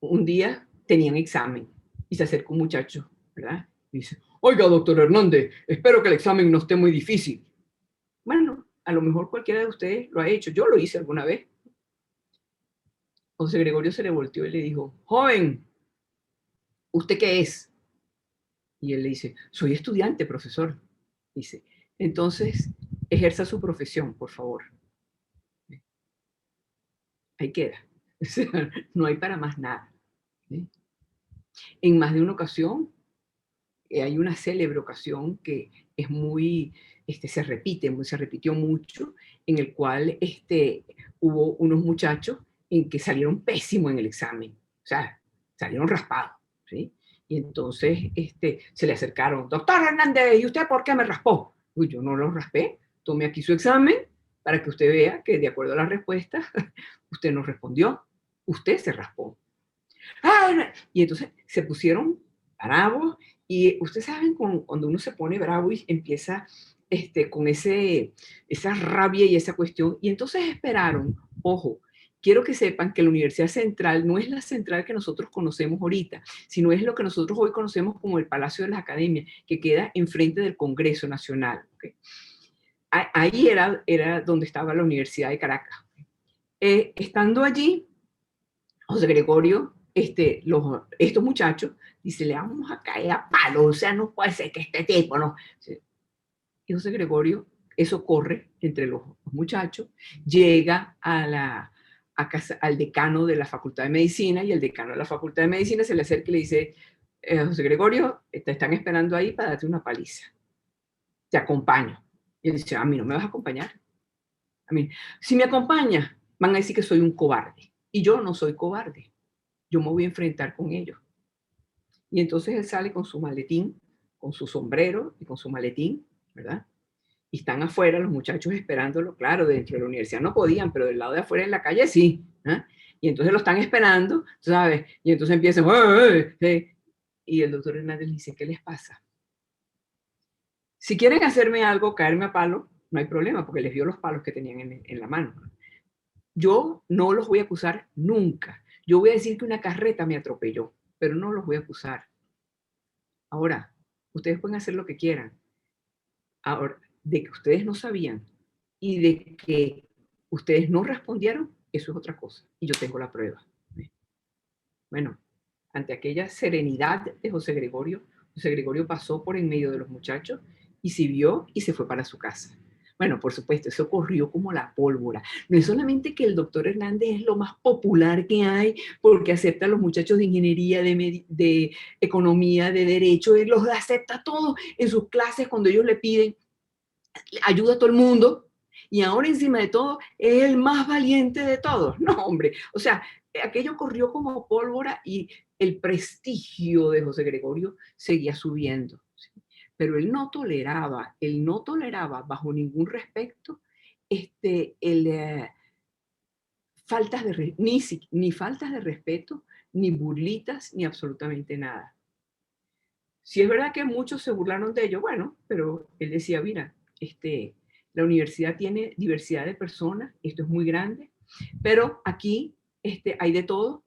un día tenían examen y se acerca un muchacho, ¿verdad? Y dice, oiga, doctor Hernández, espero que el examen no esté muy difícil. Bueno, a lo mejor cualquiera de ustedes lo ha hecho. Yo lo hice alguna vez. José Gregorio se le volteó y le dijo, joven, ¿usted qué es? Y él le dice, soy estudiante, profesor. Dice, entonces, ejerza su profesión, por favor. Ahí queda. O sea, no hay para más nada. ¿Sí? En más de una ocasión, hay una célebre ocasión que es muy, se repitió mucho, en el cual hubo unos muchachos en que salieron pésimos en el examen, o sea, salieron raspados, ¿sí? Y entonces se le acercaron, doctor Hernández, ¿y usted por qué me raspó? Uy, yo no lo raspé, tome aquí su examen para que usted vea que de acuerdo a las respuestas, usted no respondió, usted se raspó. ¡Ah! Y entonces se pusieron bravos y ustedes saben cuando uno se pone bravo y empieza con esa rabia y esa cuestión, y entonces esperaron, ojo, quiero que sepan que la Universidad Central no es la central que nosotros conocemos ahorita, sino es lo que nosotros hoy conocemos como el Palacio de las Academias, que queda enfrente del Congreso Nacional. ¿Okay? Ahí era donde estaba la Universidad de Caracas. Estando allí, José Gregorio, estos muchachos, dice, le vamos a caer a palo, o sea, no puede ser que este tipo, ¿no? Y José Gregorio, eso corre entre los muchachos, llega al decano de la Facultad de Medicina, y el decano de la Facultad de Medicina se le acerca y le dice, José Gregorio, te están esperando ahí para darte una paliza. Te acompaño. Y él dice, a mí no me vas a acompañar. A mí, si me acompañas, van a decir que soy un cobarde. Y yo no soy cobarde. Yo me voy a enfrentar con ellos. Y entonces él sale con su maletín, con su sombrero y con su maletín, ¿verdad? Y están afuera los muchachos esperándolo, claro, dentro de la universidad no podían, pero del lado de afuera en la calle sí. ¿Eh? Y entonces lo están esperando, ¿sabes? Y entonces empiezan, ¡eh, eh! Y el doctor Hernández le dice, ¿qué les pasa? Si quieren hacerme algo, caerme a palo, no hay problema, porque les vio los palos que tenían en la mano. Yo no los voy a acusar nunca. Yo voy a decir que una carreta me atropelló, pero no los voy a acusar. Ahora, ustedes pueden hacer lo que quieran. Ahora, de que ustedes no sabían y de que ustedes no respondieron, eso es otra cosa. Y yo tengo la prueba. Bueno, ante aquella serenidad de José Gregorio pasó por en medio de los muchachos y se vio y se fue para su casa. Bueno, por supuesto, eso corrió como la pólvora. No es solamente que el doctor Hernández es lo más popular que hay porque acepta a los muchachos de ingeniería, de economía, de derecho, él los acepta todos en sus clases cuando ellos le piden ayuda a todo el mundo y ahora encima de todo es el más valiente de todos. No, hombre, o sea, aquello corrió como pólvora y el prestigio de José Gregorio seguía subiendo. ¿Sí? Pero él no toleraba bajo ningún respecto faltas de, ni faltas de respeto, ni burlitas, ni absolutamente nada. Si es verdad que muchos se burlaron de ello, bueno, pero él decía, mira, La universidad tiene diversidad de personas, esto es muy grande, pero aquí hay de todo,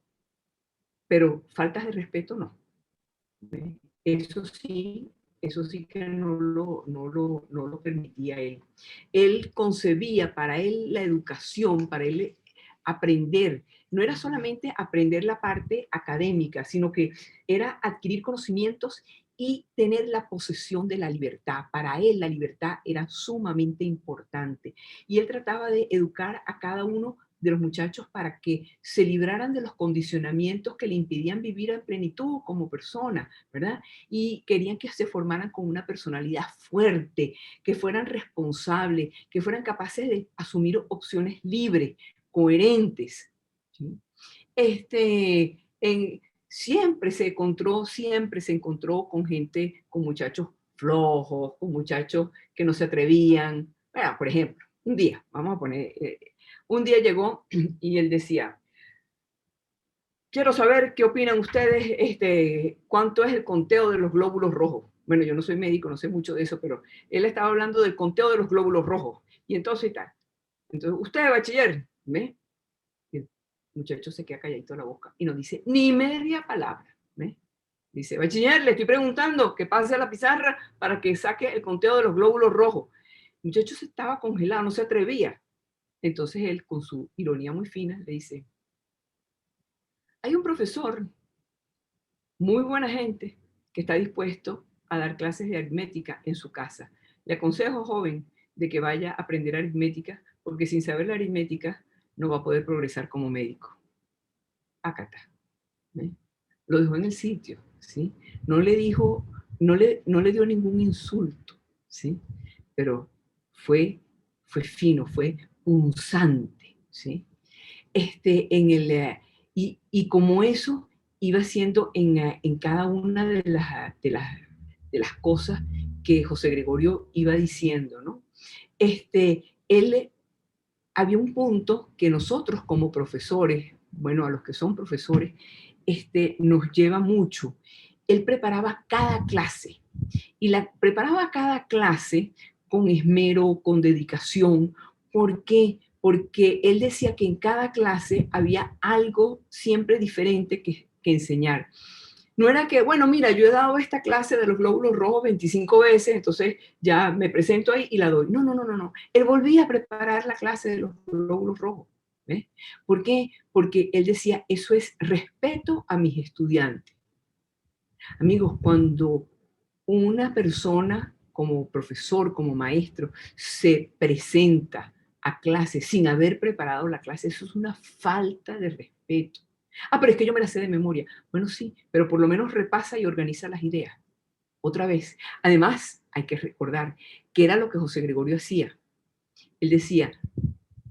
pero faltas de respeto no. Eso sí, eso sí que no lo permitía él. Él concebía para él la educación, para él aprender, no era solamente aprender la parte académica, sino que era adquirir conocimientos y tener la posesión de la libertad. Para él la libertad era sumamente importante y él trataba de educar a cada uno de los muchachos para que se libraran de los condicionamientos que le impedían vivir en plenitud como persona, ¿verdad? Y querían que se formaran con una personalidad fuerte, que fueran responsables, que fueran capaces de asumir opciones libres, coherentes, ¿sí? Siempre se encontró con gente, con muchachos flojos, con muchachos que no se atrevían. Bueno, por ejemplo, un día, vamos a poner, un día llegó y él decía, quiero saber qué opinan ustedes, cuánto es el conteo de los glóbulos rojos. Bueno, yo no soy médico, no sé mucho de eso, pero él estaba hablando del conteo de los glóbulos rojos. Y entonces tal. Entonces, usted, bachiller, ¿ve? Y el muchacho se queda calladito la boca y no dice ni media palabra, ¿ve? Dice, bachiller, le estoy preguntando que pase a la pizarra para que saque el conteo de los glóbulos rojos. El muchacho se estaba congelado, no se atrevía. Entonces él, con su ironía muy fina, le dice, hay un profesor, muy buena gente, que está dispuesto a dar clases de aritmética en su casa. Le aconsejo, joven, de que vaya a aprender aritmética, porque sin saber la aritmética no va a poder progresar como médico. Acá está. ¿Eh? Lo dejó en el sitio, ¿sí? No le dijo, no le dio ningún insulto, ¿sí? Pero fue fino, fue punzante, ¿sí? Y como eso iba siendo en cada una de las cosas que José Gregorio iba diciendo, ¿no? Había un punto que nosotros como profesores, bueno, a los que son profesores, nos lleva mucho. Él preparaba cada clase y preparaba cada clase con esmero, con dedicación. ¿Por qué? Porque él decía que en cada clase había algo siempre diferente que enseñar. No era que, bueno, mira, yo he dado esta clase de los glóbulos rojos 25 veces, entonces ya me presento ahí y la doy. No, no, no, no, no. Él volvía a preparar la clase de los glóbulos rojos. ¿Ves? ¿Por qué? Porque él decía, eso es respeto a mis estudiantes. Amigos, cuando una persona como profesor, como maestro, se presenta a clase sin haber preparado la clase, eso es una falta de respeto. Ah, pero es que yo me la sé de memoria. Bueno, sí, pero por lo menos repasa y organiza las ideas. Otra vez. Además, hay que recordar que era lo que José Gregorio hacía. Él decía,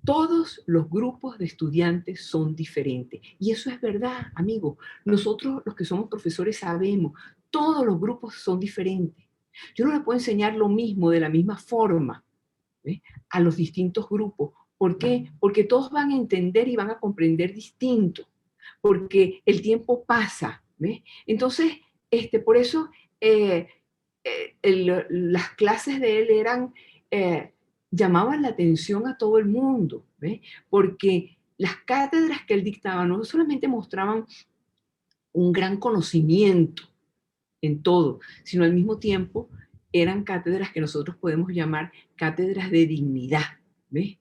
todos los grupos de estudiantes son diferentes. Y eso es verdad, amigo. Nosotros, los que somos profesores, sabemos, todos los grupos son diferentes. Yo no le puedo enseñar lo mismo de la misma forma, ¿eh?, a los distintos grupos. ¿Por qué? Porque todos van a entender y van a comprender distinto. Porque el tiempo pasa, ¿ves? Entonces, por eso las clases de él llamaban la atención a todo el mundo, ¿ves? Porque las cátedras que él dictaba no solamente mostraban un gran conocimiento en todo, sino al mismo tiempo eran cátedras que nosotros podemos llamar cátedras de dignidad, ¿ves?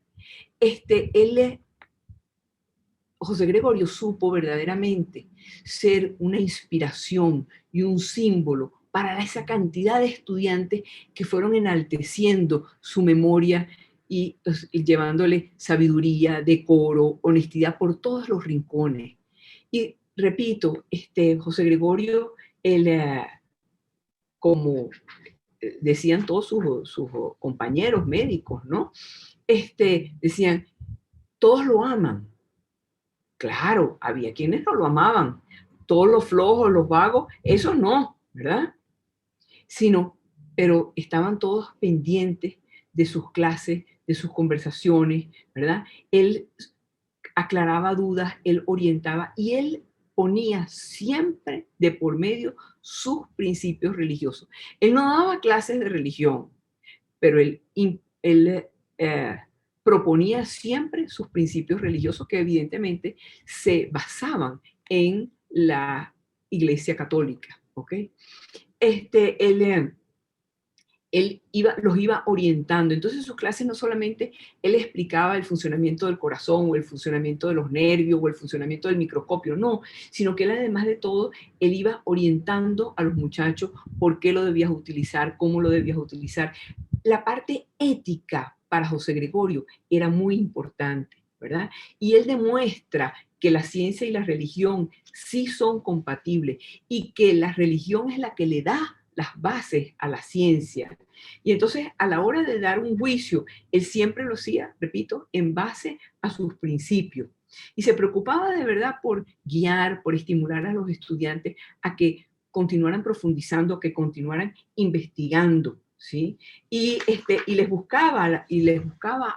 José Gregorio supo verdaderamente ser una inspiración y un símbolo para esa cantidad de estudiantes que fueron enalteciendo su memoria y llevándole sabiduría, decoro, honestidad por todos los rincones. Y repito, José Gregorio, como decían todos sus compañeros médicos, ¿no? Decían, todos lo aman. Claro, había quienes no lo amaban. Todos los flojos, los vagos, esos no, ¿verdad? Pero estaban todos pendientes de sus clases, de sus conversaciones, ¿verdad? Él aclaraba dudas, él orientaba y él ponía siempre de por medio sus principios religiosos. Él no daba clases de religión, pero él proponía siempre sus principios religiosos que evidentemente se basaban en la Iglesia Católica, ¿ok? Él los iba orientando. Entonces sus clases no solamente él explicaba el funcionamiento del corazón o el funcionamiento de los nervios o el funcionamiento del microscopio, no, sino que él además de todo, él iba orientando a los muchachos por qué lo debías utilizar, cómo lo debías utilizar. La parte ética para José Gregorio era muy importante, ¿verdad? Y él demuestra que la ciencia y la religión sí son compatibles y que la religión es la que le da las bases a la ciencia. Y entonces, a la hora de dar un juicio, él siempre lo hacía, repito, en base a sus principios. Y se preocupaba de verdad por guiar, por estimular a los estudiantes a que continuaran profundizando, que continuaran investigando, ¿sí? Y les buscaba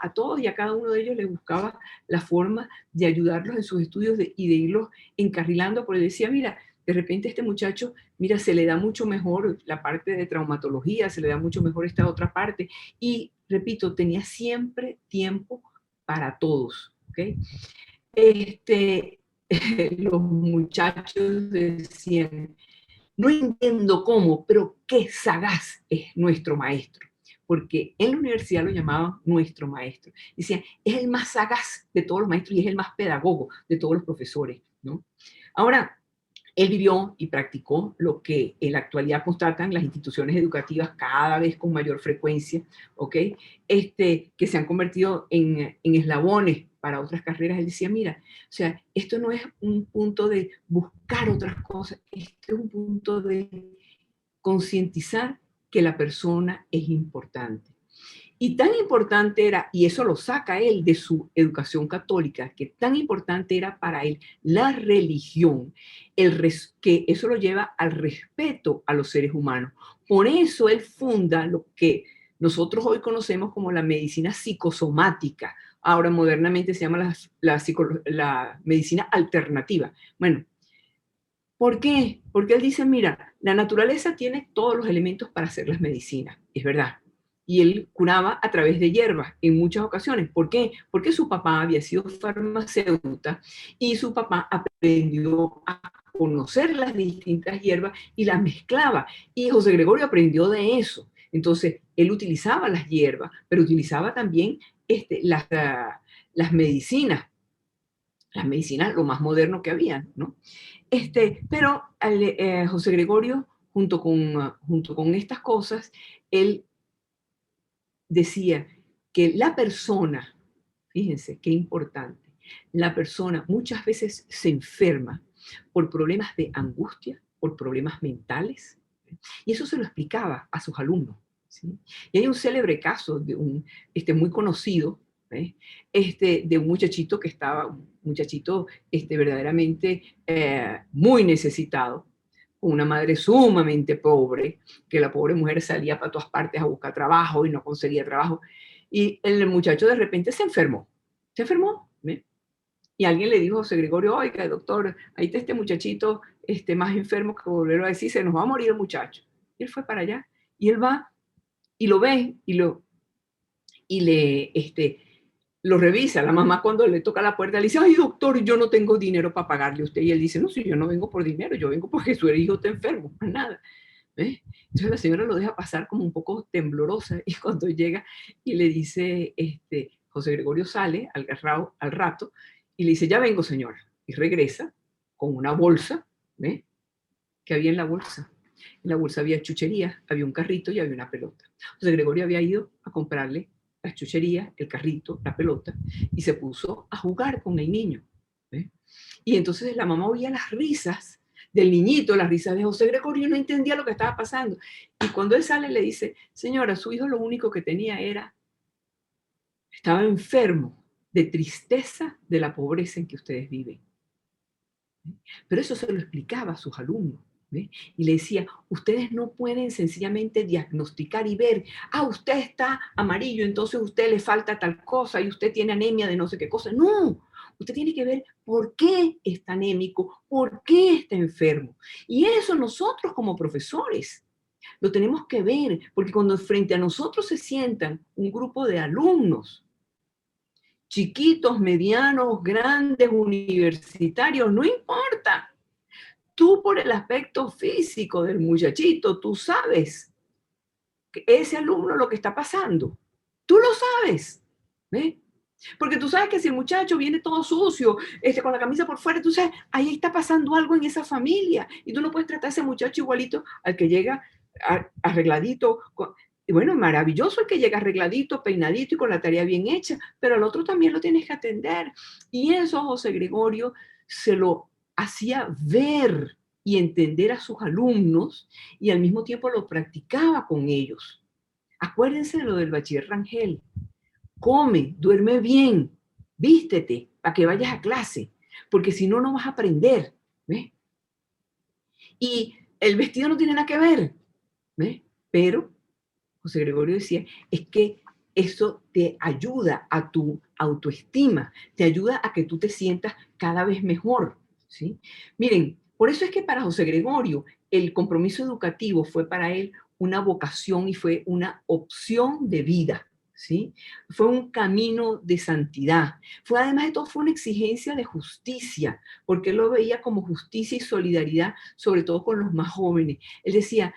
a todos y a cada uno de ellos les buscaba la forma de ayudarlos en sus estudios y de irlos encarrilando, porque decía, mira, de repente este muchacho, mira, se le da mucho mejor la parte de traumatología, se le da mucho mejor esta otra parte. Y, repito, tenía siempre tiempo para todos, ¿ok? Los muchachos decían, no entiendo cómo, pero qué sagaz es nuestro maestro. Porque en la universidad lo llamaban nuestro maestro. Decían, es el más sagaz de todos los maestros y es el más pedagogo de todos los profesores, ¿no? Ahora, él vivió y practicó lo que en la actualidad constatan las instituciones educativas cada vez con mayor frecuencia, ¿ok? Que se han convertido en eslabones para otras carreras. Él decía, mira, o sea, esto no es un punto de buscar otras cosas, esto es un punto de concientizar que la persona es importante. Y tan importante era, y eso lo saca él de su educación católica, que tan importante era para él la religión, que eso lo lleva al respeto a los seres humanos. Por eso él funda lo que nosotros hoy conocemos como la medicina psicosomática. Ahora modernamente se llama la medicina alternativa. Bueno, ¿por qué? Porque él dice, mira, la naturaleza tiene todos los elementos para hacer las medicinas, es verdad. Y él curaba a través de hierbas en muchas ocasiones. ¿Por qué? Porque su papá había sido farmacéuta y su papá aprendió a conocer las distintas hierbas y las mezclaba. Y José Gregorio aprendió de eso. Entonces, él utilizaba las hierbas, pero utilizaba también las medicinas. Las medicinas, lo más moderno que había, ¿no? Pero José Gregorio, junto con estas cosas, él decía que la persona, fíjense qué importante, la persona muchas veces se enferma por problemas de angustia, por problemas mentales, y eso se lo explicaba a sus alumnos, ¿sí? Y hay un célebre caso de muy conocido, de un muchachito que estaba, verdaderamente muy necesitado, con una madre sumamente pobre, que la pobre mujer salía para todas partes a buscar trabajo y no conseguía trabajo. Y el muchacho de repente se enfermó. ¿Ve? Y alguien le dijo a José Gregorio, oiga, doctor, ahí está este muchachito más enfermo que volverlo a decir, se nos va a morir el muchacho. Y él fue para allá. Y él va y lo ve y lo revisa. La mamá cuando le toca la puerta le dice, ay doctor, yo no tengo dinero para pagarle a usted. Y él dice, no, si yo no vengo por dinero, yo vengo porque su hijo está enfermo, más nada. ¿Ves? Entonces la señora lo deja pasar como un poco temblorosa y cuando llega y le dice, José Gregorio sale al rato y le dice, ya vengo señora. Y regresa con una bolsa, ¿ves? ¿Qué había en la bolsa? En la bolsa había chucherías, había un carrito y había una pelota. José Gregorio había ido a comprarle las chucherías, el carrito, la pelota, y se puso a jugar con el niño. ¿Ves? Y entonces la mamá oía las risas del niñito, las risas de José Gregorio, no entendía lo que estaba pasando. Y cuando él sale le dice, señora, su hijo lo único que tenía estaba enfermo de tristeza de la pobreza en que ustedes viven. Pero eso se lo explicaba a sus alumnos. ¿Ve? Y le decía, ustedes no pueden sencillamente diagnosticar y ver, usted está amarillo, entonces a usted le falta tal cosa y usted tiene anemia de no sé qué cosa. No, usted tiene que ver por qué está anémico, por qué está enfermo. Y eso nosotros como profesores lo tenemos que ver, porque cuando frente a nosotros se sientan un grupo de alumnos, chiquitos, medianos, grandes, universitarios, no importa. Tú por el aspecto físico del muchachito, tú sabes que ese alumno lo que está pasando. Tú lo sabes, ¿ves? Porque tú sabes que si el muchacho viene todo sucio, con la camisa por fuera, tú sabes, ahí está pasando algo en esa familia. Y tú no puedes tratar a ese muchacho igualito al que llega arregladito. Y bueno, maravilloso el que llega arregladito, peinadito y con la tarea bien hecha, pero al otro también lo tienes que atender. Y eso José Gregorio se lo hacía ver y entender a sus alumnos y al mismo tiempo lo practicaba con ellos. Acuérdense de lo del bachiller Rangel. Come, duerme bien, vístete para que vayas a clase, porque si no, no vas a aprender. ¿Ves? Y el vestido no tiene nada que ver, ¿ves? Pero José Gregorio decía, es que eso te ayuda a tu autoestima, te ayuda a que tú te sientas cada vez mejor, ¿sí? Miren, por eso es que para José Gregorio el compromiso educativo fue para él una vocación y fue una opción de vida, ¿sí? Fue un camino de santidad. Fue, además de todo, fue una exigencia de justicia, porque él lo veía como justicia y solidaridad, sobre todo con los más jóvenes. Él decía,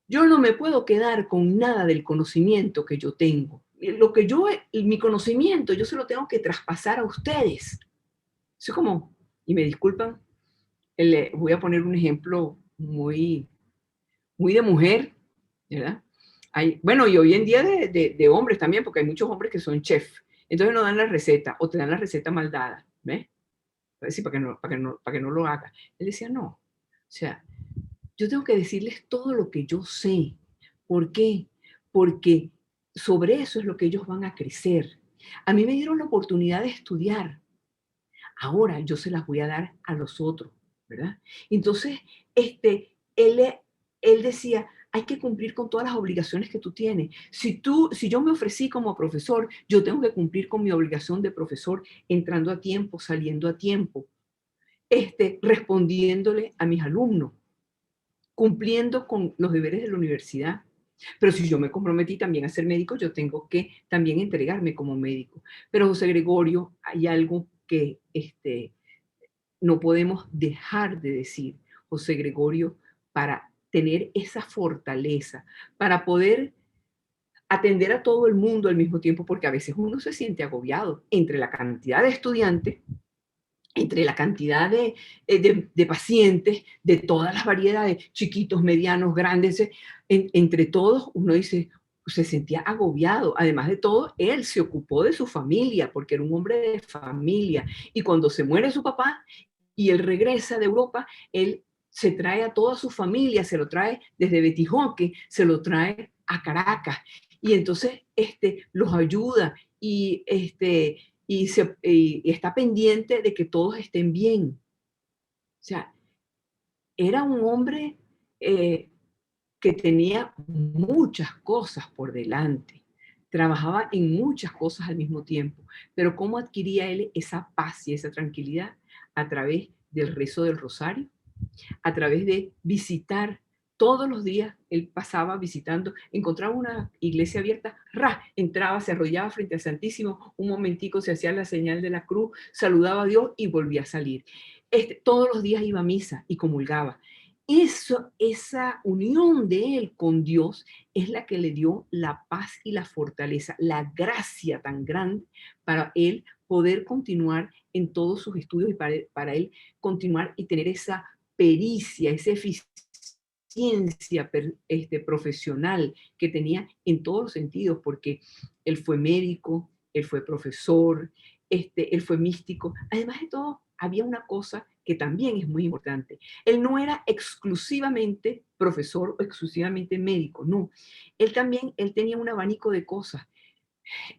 yo no me puedo quedar con nada del conocimiento que yo tengo. Mi conocimiento, yo se lo tengo que traspasar a ustedes. Así como, y me disculpan, voy a poner un ejemplo muy, muy de mujer, ¿verdad? Bueno, y hoy en día de hombres también, porque hay muchos hombres que son chef. Entonces no dan la receta, o te dan la receta mal dada, ¿ves? Sí, para que no lo haga. Él decía, no. O sea, yo tengo que decirles todo lo que yo sé. ¿Por qué? Porque sobre eso es lo que ellos van a crecer. A mí me dieron la oportunidad de estudiar. Ahora yo se las voy a dar a los otros, ¿verdad? Entonces, él decía, hay que cumplir con todas las obligaciones que tú tienes. Si yo me ofrecí como profesor, yo tengo que cumplir con mi obligación de profesor, entrando a tiempo, saliendo a tiempo, respondiéndole a mis alumnos, cumpliendo con los deberes de la universidad. Pero si yo me comprometí también a ser médico, yo tengo que también entregarme como médico. Pero José Gregorio, hay algo que no podemos dejar de decir. José Gregorio, para tener esa fortaleza, para poder atender a todo el mundo al mismo tiempo, porque a veces uno se siente agobiado entre la cantidad de estudiantes, entre la cantidad de pacientes, de todas las variedades, chiquitos, medianos, grandes, entre todos uno dice, se sentía agobiado. Además de todo, él se ocupó de su familia, porque era un hombre de familia. Y cuando se muere su papá y él regresa de Europa, él se trae a toda su familia, se lo trae desde Betijoque, se lo trae a Caracas. Y entonces los ayuda y está pendiente de que todos estén bien. O sea, era un hombre que tenía muchas cosas por delante, trabajaba en muchas cosas al mismo tiempo, pero ¿cómo adquiría él esa paz y esa tranquilidad? A través del rezo del rosario, a través de visitar. Todos los días él pasaba visitando, encontraba una iglesia abierta, entraba, se arrodillaba frente al Santísimo, un momentico se hacía la señal de la cruz, saludaba a Dios y volvía a salir. Todos los días iba a misa y comulgaba. Esa unión de él con Dios es la que le dio la paz y la fortaleza, la gracia tan grande para él poder continuar en todos sus estudios y para él continuar y tener esa pericia, esa eficiencia profesional que tenía en todos los sentidos, porque él fue médico, él fue profesor, él fue místico. Además de todo, había una cosa que también es muy importante. Él no era exclusivamente profesor o exclusivamente médico, no. Él tenía un abanico de cosas.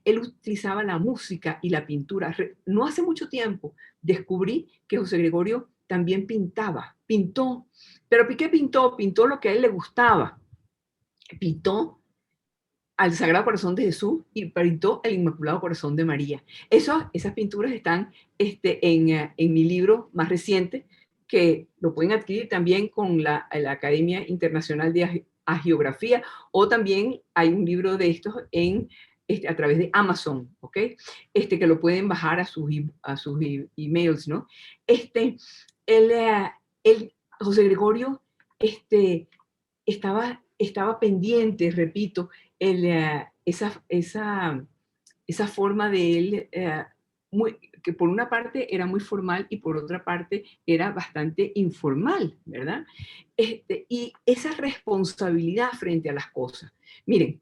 Él utilizaba la música y la pintura. No hace mucho tiempo descubrí que José Gregorio también pintó. ¿Pero qué pintó? Pintó lo que a él le gustaba. Pintó al Sagrado Corazón de Jesús y pintó el Inmaculado Corazón de María. Esas pinturas están en mi libro más reciente, que lo pueden adquirir también con la Academia Internacional a geografía, o también hay un libro de estos a través de Amazon, ¿ok? Que lo pueden bajar a sus emails, ¿no? José Gregorio, estaba pendiente, repito, esa forma de él, que por una parte era muy formal y por otra parte era bastante informal, ¿verdad? Y esa responsabilidad frente a las cosas. Miren,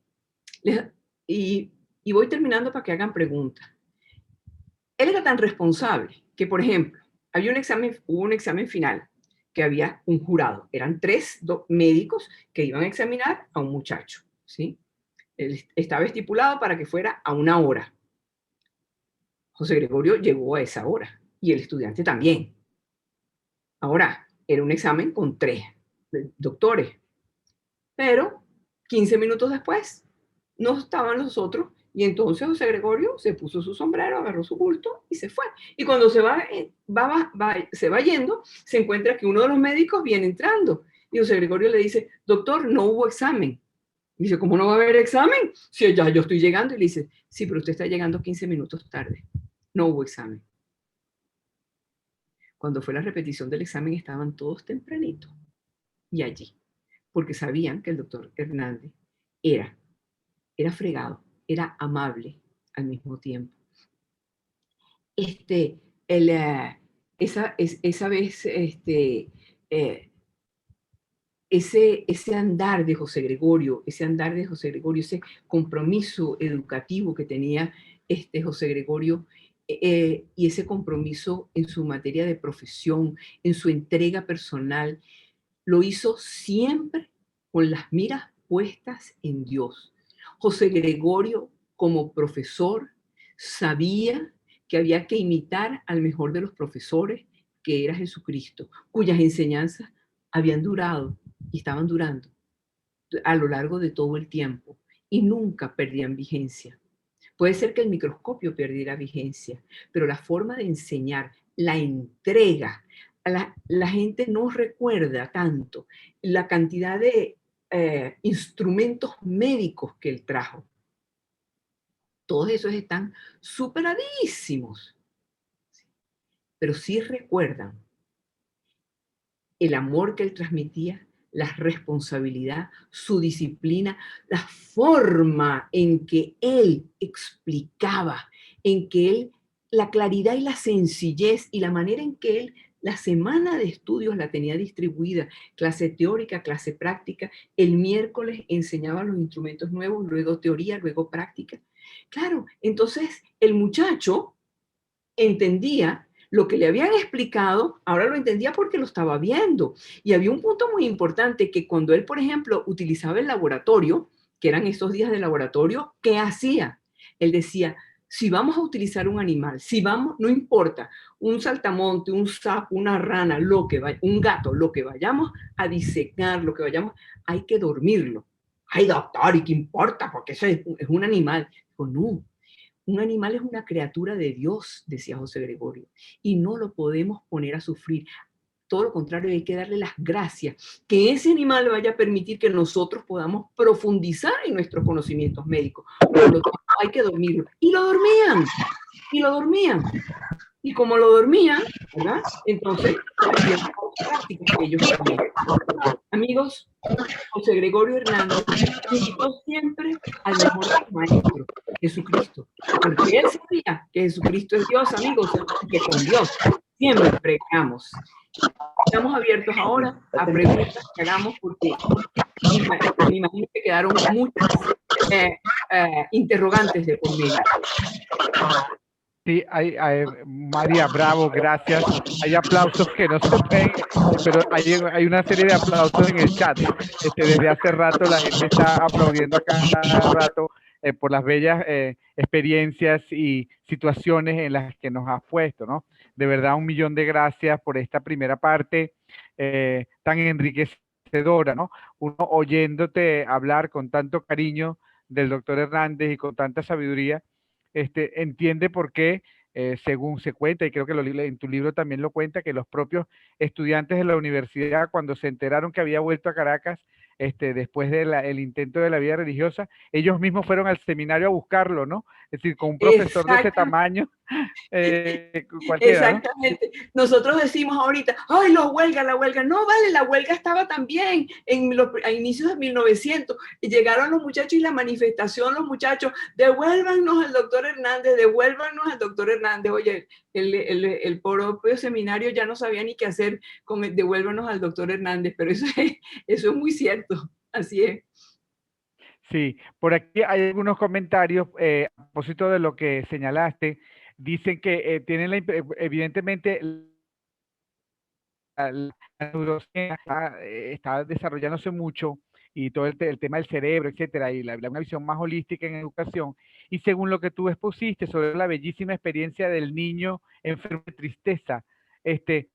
y voy terminando para que hagan preguntas. Él era tan responsable que, por ejemplo, hubo un examen final que había un jurado. Eran 3 médicos que iban a examinar a un muchacho, ¿sí? Él estaba estipulado para que fuera a 1 hora. José Gregorio llegó a esa hora y el estudiante también. Ahora, era un examen con 3 doctores, pero 15 minutos después no estaban los otros y entonces José Gregorio se puso su sombrero, agarró su bulto y se fue. Y cuando se va yendo, se encuentra que uno de los médicos viene entrando y José Gregorio le dice, doctor, no hubo examen. Y dice, ¿cómo no va a haber examen? Si ya yo estoy llegando. Y le dice, sí, pero usted está llegando 15 minutos tarde. No hubo examen. Cuando fue la repetición del examen estaban todos tempranitos y allí, porque sabían que el doctor Hernández era fregado, era amable al mismo tiempo. Esa vez, ese andar de José Gregorio, ese compromiso educativo que tenía José Gregorio, y ese compromiso en su materia de profesión, en su entrega personal, lo hizo siempre con las miras puestas en Dios. José Gregorio, como profesor, sabía que había que imitar al mejor de los profesores, que era Jesucristo, cuyas enseñanzas habían durado y estaban durando a lo largo de todo el tiempo y nunca perdían vigencia. Puede ser que el microscopio perdiera vigencia, pero la forma de enseñar, la entrega, la gente no recuerda tanto la cantidad de instrumentos médicos que él trajo. Todos esos están superadísimos, pero sí recuerdan el amor que él transmitía, la responsabilidad, su disciplina, la forma en que él explicaba, en que él, la claridad y la sencillez y la manera en que él, la semana de estudios la tenía distribuida, clase teórica, clase práctica, el miércoles enseñaba los instrumentos nuevos, luego teoría, luego práctica. Claro, entonces el muchacho entendía lo que le habían explicado, ahora lo entendía porque lo estaba viendo. Y había un punto muy importante que cuando él, por ejemplo, utilizaba el laboratorio, que eran esos días de laboratorio, ¿qué hacía? Él decía, si vamos a utilizar un animal, si vamos, no importa, un saltamonte, un sapo, una rana, un gato, lo que vayamos a disecar, lo que vayamos, hay que dormirlo. Ay, doctor, ¿y qué importa? Porque eso es un animal. Digo, no. Un animal es una criatura de Dios, decía José Gregorio, y no lo podemos poner a sufrir. Todo lo contrario, hay que darle las gracias, que ese animal vaya a permitir que nosotros podamos profundizar en nuestros conocimientos médicos. Por lo tanto, hay que dormirlo. Y lo dormían, y lo dormían. Y como lo dormían, ¿verdad? Entonces, prácticas que ellos también. Amigos, José Gregorio Hernández invitó siempre al mejor de los maestros, Jesucristo, porque él sabía que Jesucristo es Dios, amigos, y que con Dios siempre pregamos. Estamos abiertos ahora a preguntas que hagamos porque me imagino que quedaron muchas interrogantes de por medio. Sí, María, bravo, gracias. Hay aplausos que no se ven, pero hay una serie de aplausos en el chat. Desde hace rato la gente está aplaudiendo a cada rato por las bellas experiencias y situaciones en las que nos has puesto, ¿no? De verdad, 1.000.000 de gracias por esta primera parte tan enriquecedora, ¿no? Uno oyéndote hablar con tanto cariño del doctor Hernández y con tanta sabiduría, entiende por qué, según se cuenta, y creo que en tu libro también lo cuenta, que los propios estudiantes de la universidad, cuando se enteraron que había vuelto a Caracas, después del intento de la vida religiosa, ellos mismos fueron al seminario a buscarlo, ¿no? Es decir, con un profesor de ese Exactamente. tamaño, cualquiera, ¿no? Exactamente. Nosotros decimos ahorita, ay, la huelga. No, vale, la huelga estaba también a inicios de 1900. Y llegaron los muchachos y la manifestación, los muchachos, devuélvanos al doctor Hernández, devuélvanos al doctor Hernández. Oye, el propio seminario ya no sabía ni qué hacer con devuélvanos al doctor Hernández, pero eso es muy cierto. Así es. Sí, por aquí hay algunos comentarios a propósito de lo que señalaste. Dicen que tienen evidentemente la neurociencia está desarrollándose mucho y todo el tema del cerebro, etcétera, y una visión más holística en educación. Y según lo que tú expusiste sobre la bellísima experiencia del niño enfermo de tristeza,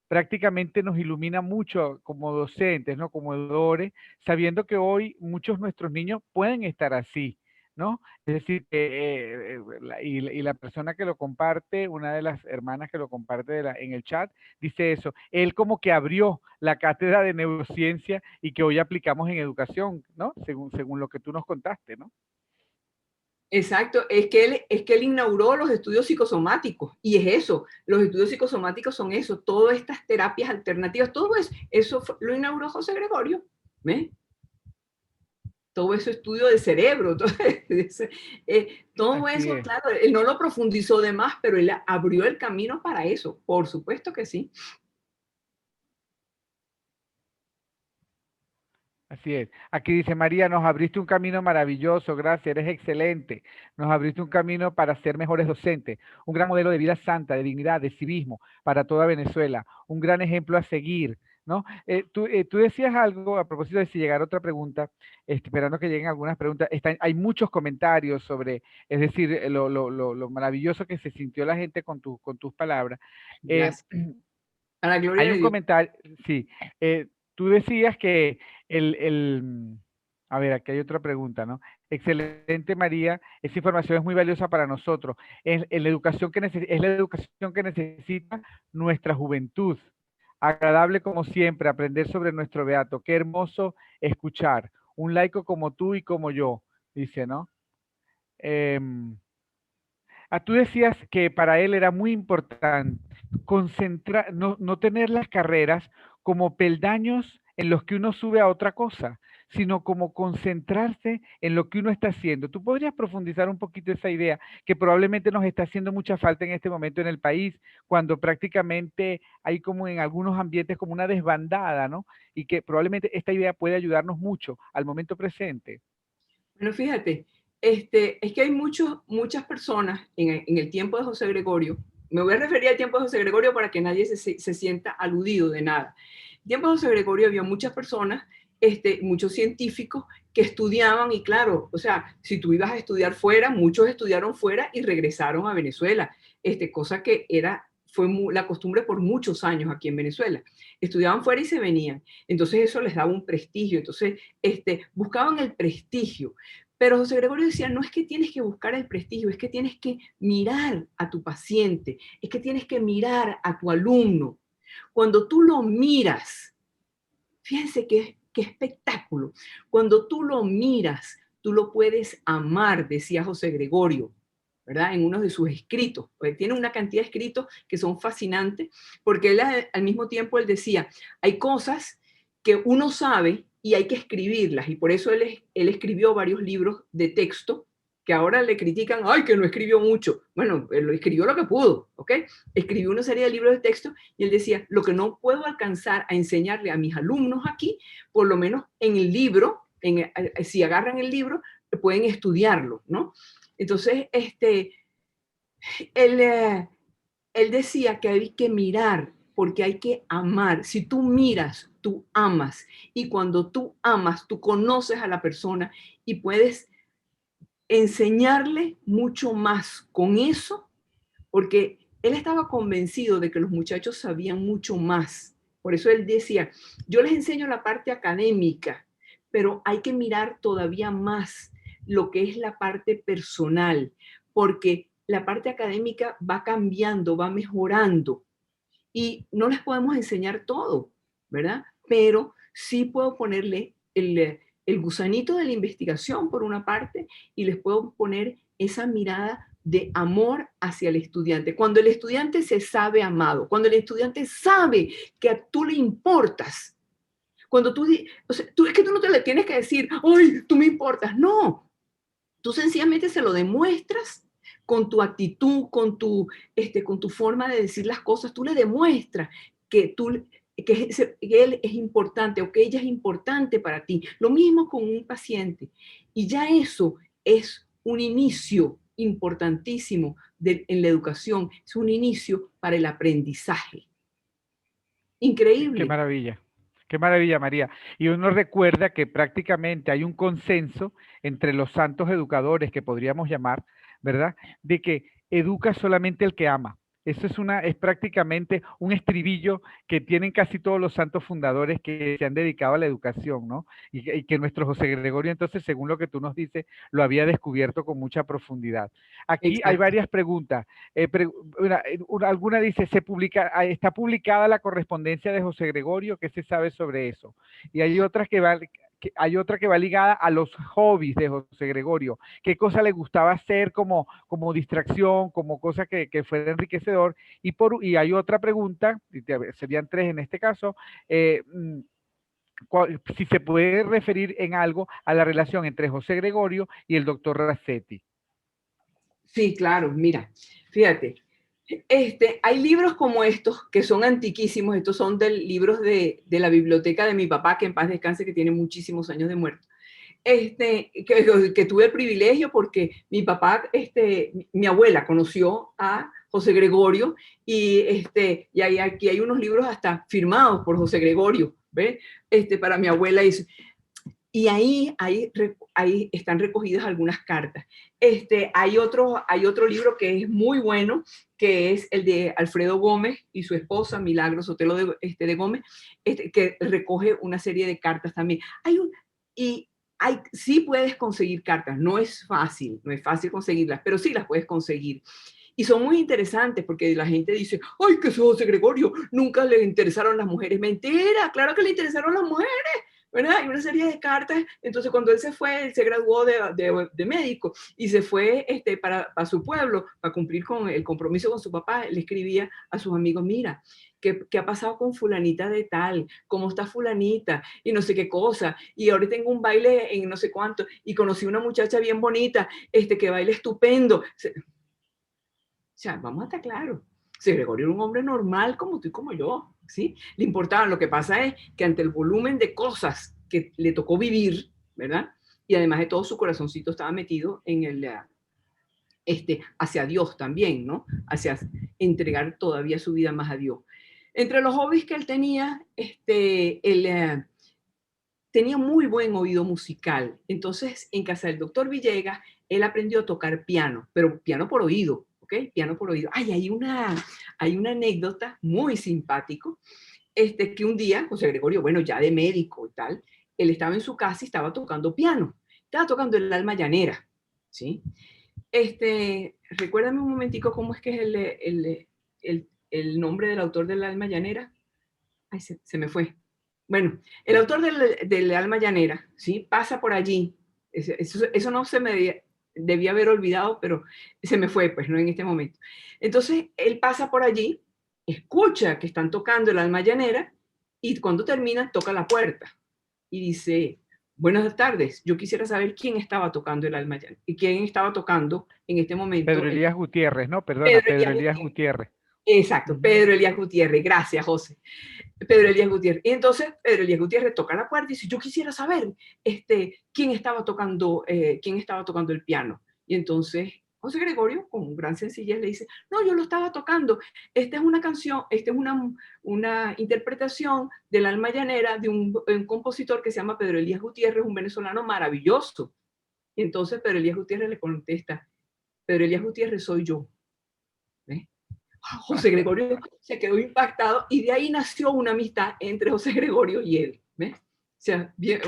prácticamente nos ilumina mucho como docentes, ¿no? Como educadores, sabiendo que hoy muchos de nuestros niños pueden estar así, ¿no? Es decir, y la persona que lo comparte, una de las hermanas que lo comparte en el chat, dice eso. Él como que abrió la cátedra de neurociencia y que hoy aplicamos en educación, ¿no? Según lo que tú nos contaste, ¿no? Exacto, es que él inauguró los estudios psicosomáticos y es eso, los estudios psicosomáticos son eso, todas estas terapias alternativas, todo eso lo inauguró José Gregorio, ¿ves? Todo eso estudio de cerebro, todo Así eso, es. claro, él no lo profundizó de más, pero él abrió el camino para eso, por supuesto que sí. Así es. Aquí dice María, nos abriste un camino maravilloso, gracias, eres excelente. Nos abriste un camino para ser mejores docentes, un gran modelo de vida santa, de dignidad, de civismo para toda Venezuela, un gran ejemplo a seguir, ¿no? Tú decías algo a propósito de si llegara otra pregunta, esperando que lleguen algunas preguntas. Hay muchos comentarios sobre, es decir, lo maravilloso que se sintió la gente con tus palabras. Gracias. A la gloria Hay de un Dios. comentario, sí. Tú decías que a ver, aquí hay otra pregunta, ¿no? Excelente, María. Esa información es muy valiosa para nosotros. Es la educación es la educación que necesita nuestra juventud. Agradable como siempre, aprender sobre nuestro beato. Qué hermoso escuchar. Un laico como tú y como yo, dice, ¿no? Tú decías que para él era muy importante concentrar, no tener las carreras como peldaños en los que uno sube a otra cosa, sino como concentrarse en lo que uno está haciendo. ¿Tú podrías profundizar un poquito esa idea que probablemente nos está haciendo mucha falta en este momento en el país, cuando prácticamente hay como en algunos ambientes como una desbandada, ¿no? Y que probablemente esta idea puede ayudarnos mucho al momento presente. Bueno, fíjate, es que hay muchas personas en el tiempo de José Gregorio, me voy a referir al tiempo de José Gregorio para que nadie se sienta aludido de nada. En el tiempo de José Gregorio había muchas personas, muchos científicos que estudiaban y claro, o sea, si tú ibas a estudiar fuera, muchos estudiaron fuera y regresaron a Venezuela, cosa que fue la costumbre por muchos años aquí en Venezuela. Estudiaban fuera y se venían. Entonces eso les daba un prestigio. Entonces buscaban el prestigio. Pero José Gregorio decía, no es que tienes que buscar el prestigio, es que tienes que mirar a tu paciente, es que tienes que mirar a tu alumno. Cuando tú lo miras, fíjense qué espectáculo. Cuando tú lo miras, tú lo puedes amar, decía José Gregorio, ¿verdad? En uno de sus escritos. Pues tiene una cantidad de escritos que son fascinantes, porque él al mismo tiempo él decía, hay cosas que uno sabe y hay que escribirlas, y por eso él escribió varios libros de texto que ahora le critican, ay, que no escribió mucho. Bueno, él lo escribió lo que pudo, ¿ok? Escribió una serie de libros de texto y él decía, lo que no puedo alcanzar a enseñarle a mis alumnos aquí, por lo menos en el libro, si agarran el libro, pueden estudiarlo, ¿no? Entonces, él decía que hay que mirar, porque hay que amar. Si tú miras, tú amas. Y cuando tú amas, tú conoces a la persona y puedes enseñarle mucho más con eso, porque él estaba convencido de que los muchachos sabían mucho más. Por eso él decía, yo les enseño la parte académica, pero hay que mirar todavía más lo que es la parte personal, porque la parte académica va cambiando, va mejorando y no les podemos enseñar todo, ¿verdad? Pero sí puedo ponerle el gusanito de la investigación por una parte y les puedo poner esa mirada de amor hacia el estudiante. Cuando el estudiante se sabe amado, cuando el estudiante sabe que a tú le importas, cuando o sea, es que tú no te le tienes que decir, ¡ay, tú me importas! No, tú sencillamente se lo demuestras con tu actitud, con tu forma de decir las cosas. Tú le demuestras que que él es importante o que ella es importante para ti. Lo mismo con un paciente. Y ya eso es un inicio importantísimo en la educación. Es un inicio para el aprendizaje. Increíble. Qué maravilla, María. Y uno recuerda que prácticamente hay un consenso entre los santos educadores, que podríamos llamar, ¿verdad? De que educa solamente el que ama. Eso es prácticamente un estribillo que tienen casi todos los santos fundadores que se han dedicado a la educación, ¿no? Y que nuestro José Gregorio, entonces, según lo que tú nos dices, lo había descubierto con mucha profundidad. Aquí hay varias preguntas. Alguna dice, está publicada la correspondencia de José Gregorio, ¿qué se sabe sobre eso? Y hay otra que va ligada a los hobbies de José Gregorio. ¿Qué cosa le gustaba hacer como distracción, como cosa que fuera enriquecedor? Y hay otra pregunta, serían tres en este caso, si se puede referir en algo a la relación entre José Gregorio y el doctor Rasetti. Sí, claro, mira, fíjate, hay libros como estos que son antiquísimos. Estos son libros de la biblioteca de mi papá, que en paz descanse, que tiene muchísimos años de muerto. Que tuve el privilegio porque mi papá, mi abuela conoció a José Gregorio y aquí hay unos libros hasta firmados por José Gregorio, ¿ves? Para mi abuela. Y ahí están recogidas algunas cartas. Hay otro libro que es muy bueno, que es el de Alfredo Gómez y su esposa, Milagro Sotelo de Gómez, que recoge una serie de cartas también. Sí puedes conseguir cartas, no es fácil conseguirlas, pero sí las puedes conseguir. Y son muy interesantes porque la gente dice, ¡ay, que José Gregorio! Nunca le interesaron las mujeres. Mentira, claro que le interesaron las mujeres, ¿verdad? Hay una serie de cartas. Entonces, cuando él se graduó de médico y se fue para su pueblo, para cumplir con el compromiso con su papá, le escribía a sus amigos, mira, ¿qué ha pasado con fulanita de tal? ¿Cómo está fulanita? Y no sé qué cosa. Y ahora tengo un baile en no sé cuánto. Y conocí una muchacha bien bonita, que baila estupendo. O sea, vamos a estar claros. Si Gregorio era un hombre normal como tú y como yo, ¿sí? Le importaba. Lo que pasa es que ante el volumen de cosas que le tocó vivir, ¿verdad? Y además de todo, su corazoncito estaba metido en hacia Dios también, ¿no? Hacia entregar todavía su vida más a Dios. Entre los hobbies que él tenía, él tenía muy buen oído musical. Entonces, en casa del doctor Villegas, él aprendió a tocar piano, pero piano por oído. ¿Ok? Piano por oído. Ay, hay una anécdota muy simpático, que un día, José Gregorio, bueno, ya de médico y tal, él estaba en su casa y estaba tocando piano. Estaba tocando el Alma Llanera, ¿sí? Recuérdame un momentico cómo es que es el nombre del autor del Alma Llanera. Ay, se me fue. Bueno, el autor del Alma Llanera, ¿sí? Pasa por allí. Eso no se me debía haber olvidado, pero se me fue, pues, ¿no? En este momento. Entonces, él pasa por allí, escucha que están tocando el Alma Llanera y cuando termina, toca la puerta y dice, buenas tardes, yo quisiera saber quién estaba tocando el Alma Llanera y quién estaba tocando en este momento. Pedro Elías Gutiérrez, ¿no? Perdona, Pedro Elías Gutiérrez. Exacto, Pedro Elías Gutiérrez. Gracias, José. Pedro Elías Gutiérrez. Y entonces Pedro Elías Gutiérrez toca la puerta y dice, yo quisiera saber quién estaba tocando el piano. Y entonces José Gregorio, con gran sencillez, le dice, no, yo lo estaba tocando. Esta es una canción, esta es una interpretación del Alma Llanera de un compositor que se llama Pedro Elías Gutiérrez, un venezolano maravilloso. Y entonces Pedro Elías Gutiérrez le contesta, Pedro Elías Gutiérrez soy yo. ¿Ves? José Gregorio se quedó impactado y de ahí nació una amistad entre José Gregorio y él. ¿Ves? O sea, él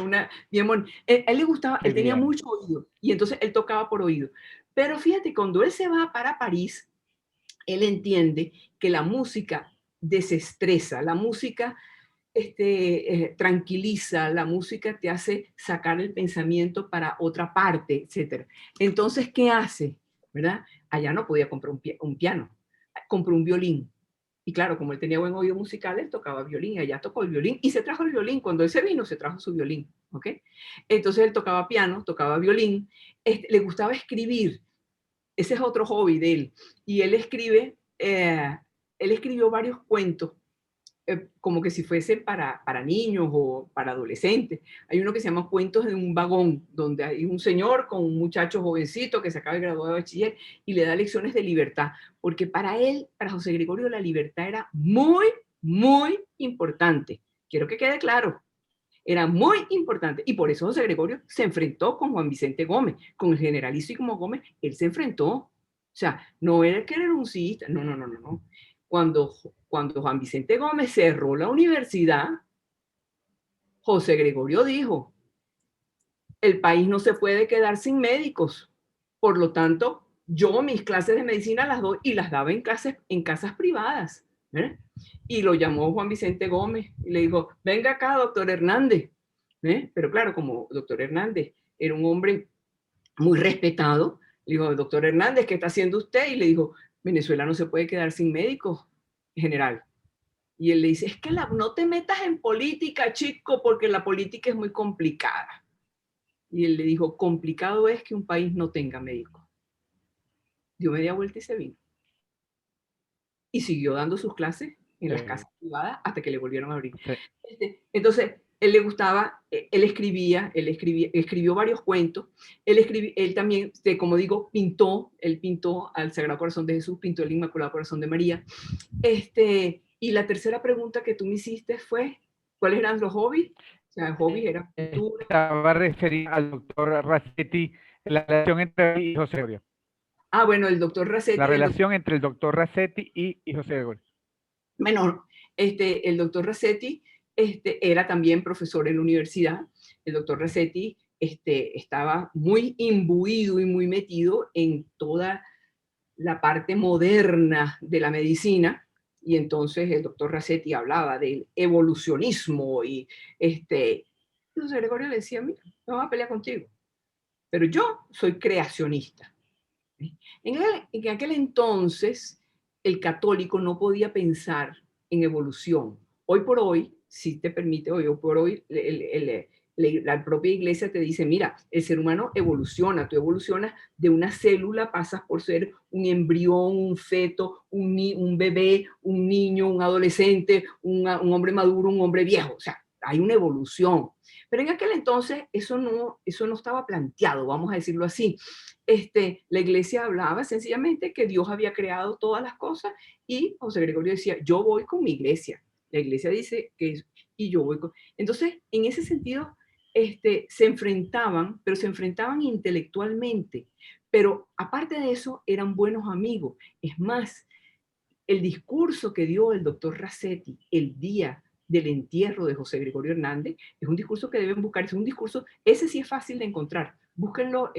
le gustaba, él tenía mucho oído y entonces él tocaba por oído. Pero fíjate, cuando él se va para París, él entiende que la música desestresa, la música tranquiliza, la música te hace sacar el pensamiento para otra parte, etc. Entonces, ¿qué hace? ¿Verdad? Allá no podía comprar un piano, compró un violín. Y claro, como él tenía buen oído musical, él tocaba violín, allá tocó el violín y se trajo el violín. Cuando él se vino, se trajo su violín, ¿ok? Entonces él tocaba piano, tocaba violín, le gustaba escribir. Ese es otro hobby de él. Y él escribió varios cuentos, como que si fuesen para niños o para adolescentes. Hay uno que se llama Cuentos de un vagón, donde hay un señor con un muchacho jovencito que se acaba de graduar de bachiller y le da lecciones de libertad, porque para él, para José Gregorio, la libertad era muy, muy importante. Quiero que quede claro. Era muy importante y por eso José Gregorio se enfrentó con Juan Vicente Gómez, con el generalísimo Gómez, él se enfrentó. O sea, no era que era un cista, no, no, no, no, no. Cuando Juan Vicente Gómez cerró la universidad, José Gregorio dijo, el país no se puede quedar sin médicos. Por lo tanto, yo mis clases de medicina las doy y las daba en casas privadas. Y lo llamó Juan Vicente Gómez y le dijo, venga acá, doctor Hernández. Pero claro, como doctor Hernández era un hombre muy respetado, le dijo, doctor Hernández, ¿qué está haciendo usted? Y le dijo, Venezuela no se puede quedar sin médicos, general. Y él le dice, es que no te metas en política, chico, porque la política es muy complicada. Y él le dijo, complicado es que un país no tenga médicos. Dio media vuelta y se vino. Y siguió dando sus clases en las casas privadas hasta que le volvieron a abrir. Sí. Entonces, él le gustaba, él escribió varios cuentos. Él también, como digo, él pintó al Sagrado Corazón de Jesús, pintó el Inmaculado Corazón de María. Y la tercera pregunta que tú me hiciste fue, ¿cuáles eran los hobbies? O sea, el hobby era pintura. Estaba referido al doctor Racetti, la relación entre él y José Gregorio. Ah, bueno, el doctor Racetti. La relación entre el doctor Racetti y José Gregorio. Menor, el doctor Racetti era también profesor en la universidad. El doctor Racetti estaba muy imbuido y muy metido en toda la parte moderna de la medicina, y entonces el doctor Racetti hablaba del evolucionismo y José Gregorio le decía, mira, no voy a pelear contigo, pero yo soy creacionista. En aquel entonces el católico no podía pensar en evolución. Hoy por hoy, si te permite, hoy por hoy, la propia iglesia te dice, mira, el ser humano evoluciona, tú evolucionas de una célula, pasas por ser un embrión, un feto, un bebé, un niño, un adolescente, un hombre maduro, un hombre viejo. O sea, hay una evolución. Pero en aquel entonces eso no estaba planteado, vamos a decirlo así. La iglesia hablaba sencillamente que Dios había creado todas las cosas y José Gregorio decía, yo voy con mi iglesia. La iglesia dice que, y yo voy con... Entonces, en ese sentido, se enfrentaban, pero se enfrentaban intelectualmente. Pero aparte de eso, eran buenos amigos. Es más, el discurso que dio el doctor Racetti el día del entierro de José Gregorio Hernández es un discurso que deben buscar. Es un discurso, ese sí es fácil de encontrar. Búsquenlo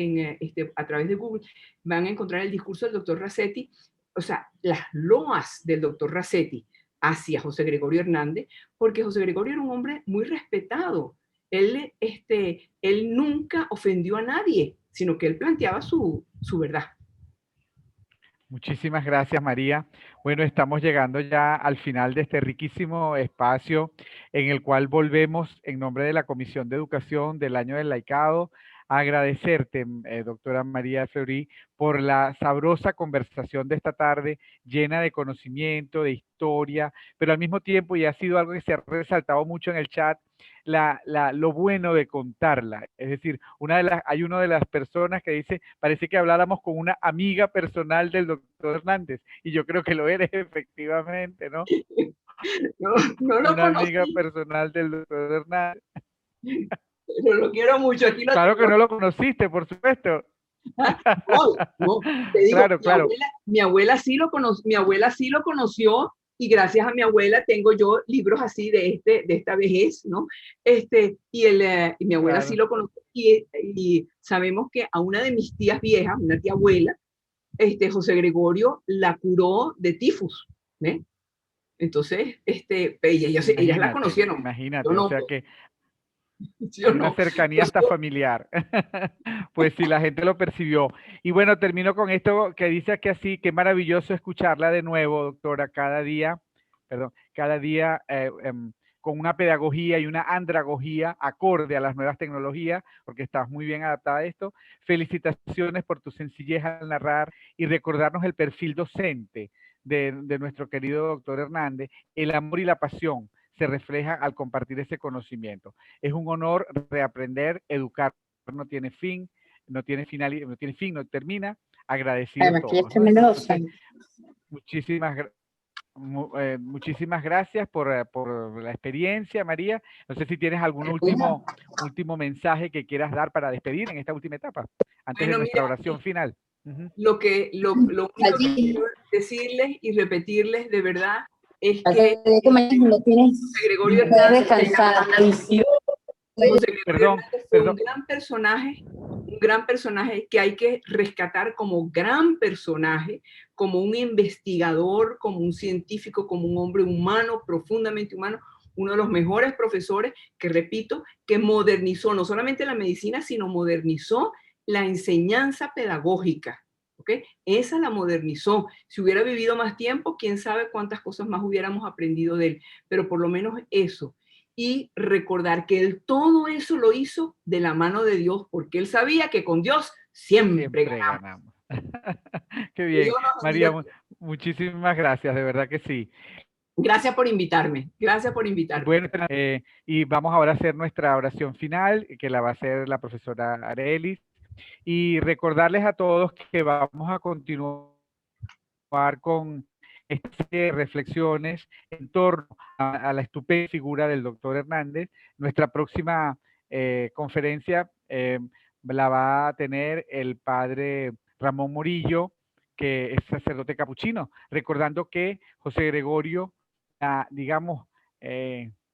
a través de Google. Van a encontrar el discurso del doctor Racetti, o sea, las loas del doctor Racetti hacia José Gregorio Hernández, porque José Gregorio era un hombre muy respetado. Él nunca ofendió a nadie, sino que él planteaba su verdad. Muchísimas gracias, María. Bueno, estamos llegando ya al final de este riquísimo espacio en el cual volvemos en nombre de la Comisión de Educación del Año del Laicado a agradecerte, doctora María Fleury, por la sabrosa conversación de esta tarde, llena de conocimiento, de historia, pero al mismo tiempo, y ha sido algo que se ha resaltado mucho en el chat, lo bueno de contarla. Es decir, hay una de las personas que dice, parece que habláramos con una amiga personal del doctor Hernández, y yo creo que lo eres efectivamente, ¿no? No lo una conocí. Amiga personal del doctor Hernández. Pero lo quiero mucho. Aquí lo claro tengo. Que no lo conociste, por supuesto. No, te digo, claro. Mi abuela sí lo conoció, y gracias a mi abuela tengo yo libros así de esta vejez, ¿no? Y mi abuela sí lo conoció, y sabemos que a una de mis tías viejas, una tía abuela, José Gregorio la curó de tifus, ¿eh? Entonces, ellas la conocieron. Imagínate, no, o sea que yo una no. cercanía hasta familiar. Pues sí, la gente lo percibió. Y bueno, termino con esto que dice que así, qué maravilloso escucharla de nuevo, doctora, cada día, con una pedagogía y una andragogía acorde a las nuevas tecnologías, porque estás muy bien adaptada a esto. Felicitaciones por tu sencillez al narrar y recordarnos el perfil docente de nuestro querido doctor Hernández, el amor y la pasión se refleja al compartir ese conocimiento. Es un honor reaprender, educar no tiene fin, no tiene fin, no termina. Agradecidos todos, ¿no? Entonces, muchísimas gracias por la experiencia, María. No sé si tienes algún último mensaje que quieras dar para despedir en esta última etapa, antes de nuestra oración final. Lo único que quiero decirles y repetirles de verdad es que José Gregorio Hernández fue un gran personaje que hay que rescatar como gran personaje, como un investigador, como un científico, como un hombre humano, profundamente humano, uno de los mejores profesores que, repito, que modernizó no solamente la medicina, sino modernizó la enseñanza pedagógica. ¿Okay? Esa la modernizó. Si hubiera vivido más tiempo, quién sabe cuántas cosas más hubiéramos aprendido de él, pero por lo menos eso. Y recordar que él todo eso lo hizo de la mano de Dios, porque él sabía que con Dios siempre ganamos. Qué bien, María, muchísimas gracias, de verdad que sí. Gracias por invitarme, gracias por invitarme. Bueno, y vamos ahora a hacer nuestra oración final, que la va a hacer la profesora Arelis. Y recordarles a todos que vamos a continuar con estas reflexiones en torno a la estupenda figura del doctor Hernández. Nuestra próxima conferencia la va a tener el padre Ramón Morillo, que es sacerdote capuchino, recordando que José Gregorio, digamos,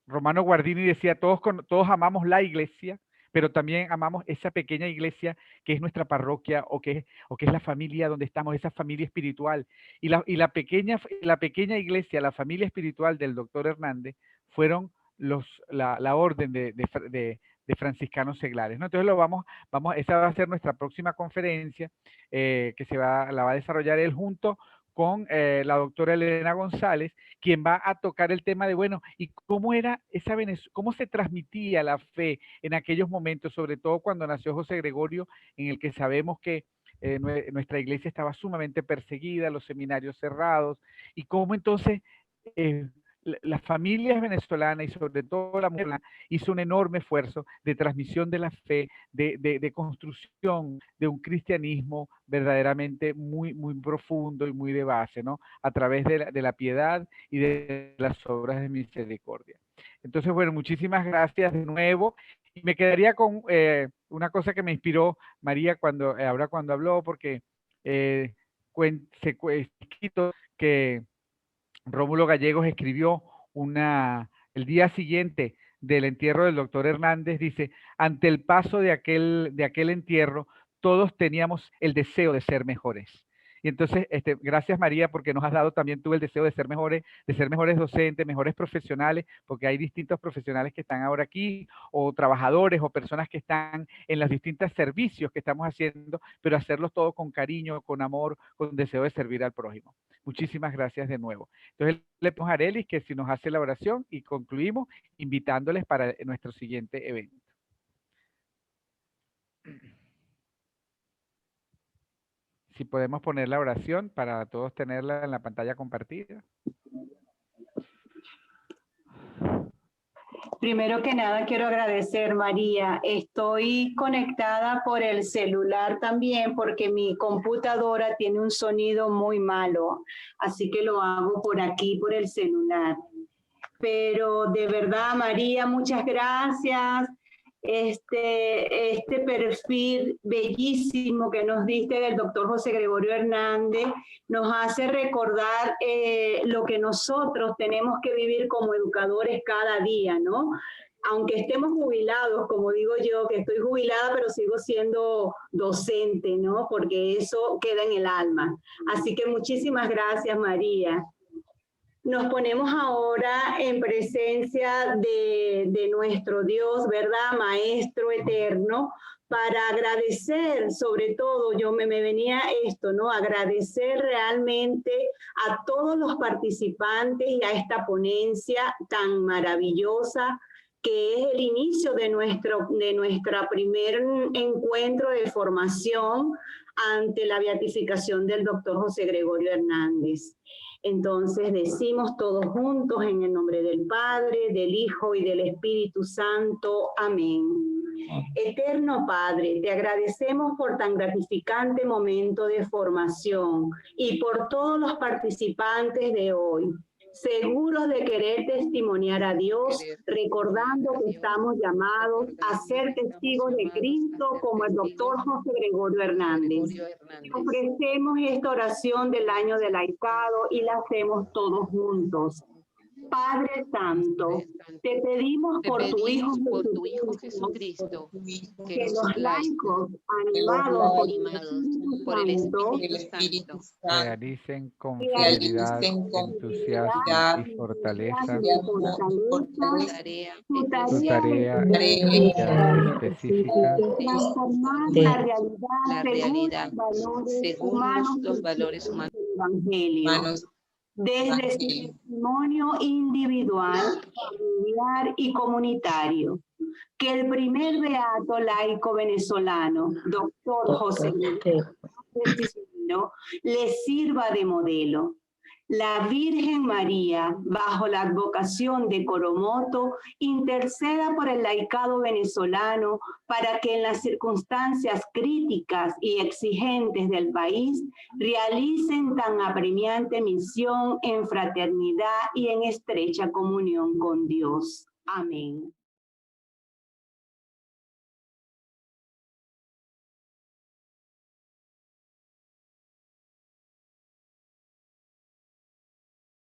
Romano Guardini decía, todos amamos la iglesia, pero también amamos esa pequeña iglesia que es nuestra parroquia o que es la familia donde estamos, esa familia espiritual. Y la pequeña iglesia, la familia espiritual del doctor Hernández, fueron la orden de franciscanos seglares, ¿no? Entonces esa va a ser nuestra próxima conferencia, que la va a desarrollar él junto con la doctora Elena González, quien va a tocar el tema de, bueno, ¿y cómo era cómo se transmitía la fe en aquellos momentos, sobre todo cuando nació José Gregorio, en el que sabemos que nuestra iglesia estaba sumamente perseguida, los seminarios cerrados, y cómo entonces las familias venezolanas y sobre todo la mujer hizo un enorme esfuerzo de transmisión de la fe, de construcción de un cristianismo verdaderamente muy, muy profundo y muy de base, ¿no? A través de la piedad y de las obras de misericordia. Entonces, bueno, muchísimas gracias de nuevo. Y me quedaría con una cosa que me inspiró María ahora cuando habló, porque que Rómulo Gallegos escribió el día siguiente del entierro del doctor Hernández, dice, ante el paso de aquel entierro, todos teníamos el deseo de ser mejores. Y entonces, gracias María, porque nos has dado también tú el deseo de ser mejores docentes, mejores profesionales, porque hay distintos profesionales que están ahora aquí, o trabajadores, o personas que están en los distintos servicios que estamos haciendo, pero hacerlos todo con cariño, con amor, con deseo de servir al prójimo. Muchísimas gracias de nuevo. Entonces, le pongo a Arelis que si nos hace la oración y concluimos invitándoles para nuestro siguiente evento. Si podemos poner la oración para todos tenerla en la pantalla compartida. Primero que nada quiero agradecer, María. Estoy conectada por el celular también porque mi computadora tiene un sonido muy malo, así que lo hago por aquí, por el celular. Pero de verdad, María, muchas gracias. Este perfil bellísimo que nos diste del doctor José Gregorio Hernández nos hace recordar lo que nosotros tenemos que vivir como educadores cada día, ¿no? Aunque estemos jubilados, como digo yo, que estoy jubilada, pero sigo siendo docente, ¿no? Porque eso queda en el alma. Así que muchísimas gracias, María. Nos ponemos ahora en presencia de nuestro Dios, ¿verdad? Maestro eterno, para agradecer, sobre todo, yo me venía esto, ¿no? Agradecer realmente a todos los participantes y a esta ponencia tan maravillosa que es el inicio de nuestro primer encuentro de formación ante la beatificación del doctor José Gregorio Hernández. Entonces decimos todos juntos en el nombre del Padre, del Hijo y del Espíritu Santo. Amén. Eterno Padre, te agradecemos por tan gratificante momento de formación y por todos los participantes de hoy, seguros de querer testimoniar a Dios, recordando que estamos llamados a ser testigos de Cristo como el doctor José Gregorio Hernández. Ofrecemos esta oración del año del laicado y la hacemos todos juntos. Padre Santo, te pedimos por tu Hijo Jesucristo, que los laicos, animados por el Espíritu Santo, realicen con fidelidad, entusiasmo y fortaleza su tarea específica, transformar la realidad según los valores humanos del Evangelio. Desde su testimonio individual, familiar y comunitario, que el primer beato laico venezolano, doctor José Gregorio, le sirva de modelo. La Virgen María, bajo la advocación de Coromoto, interceda por el laicado venezolano para que en las circunstancias críticas y exigentes del país realicen tan apremiante misión en fraternidad y en estrecha comunión con Dios. Amén.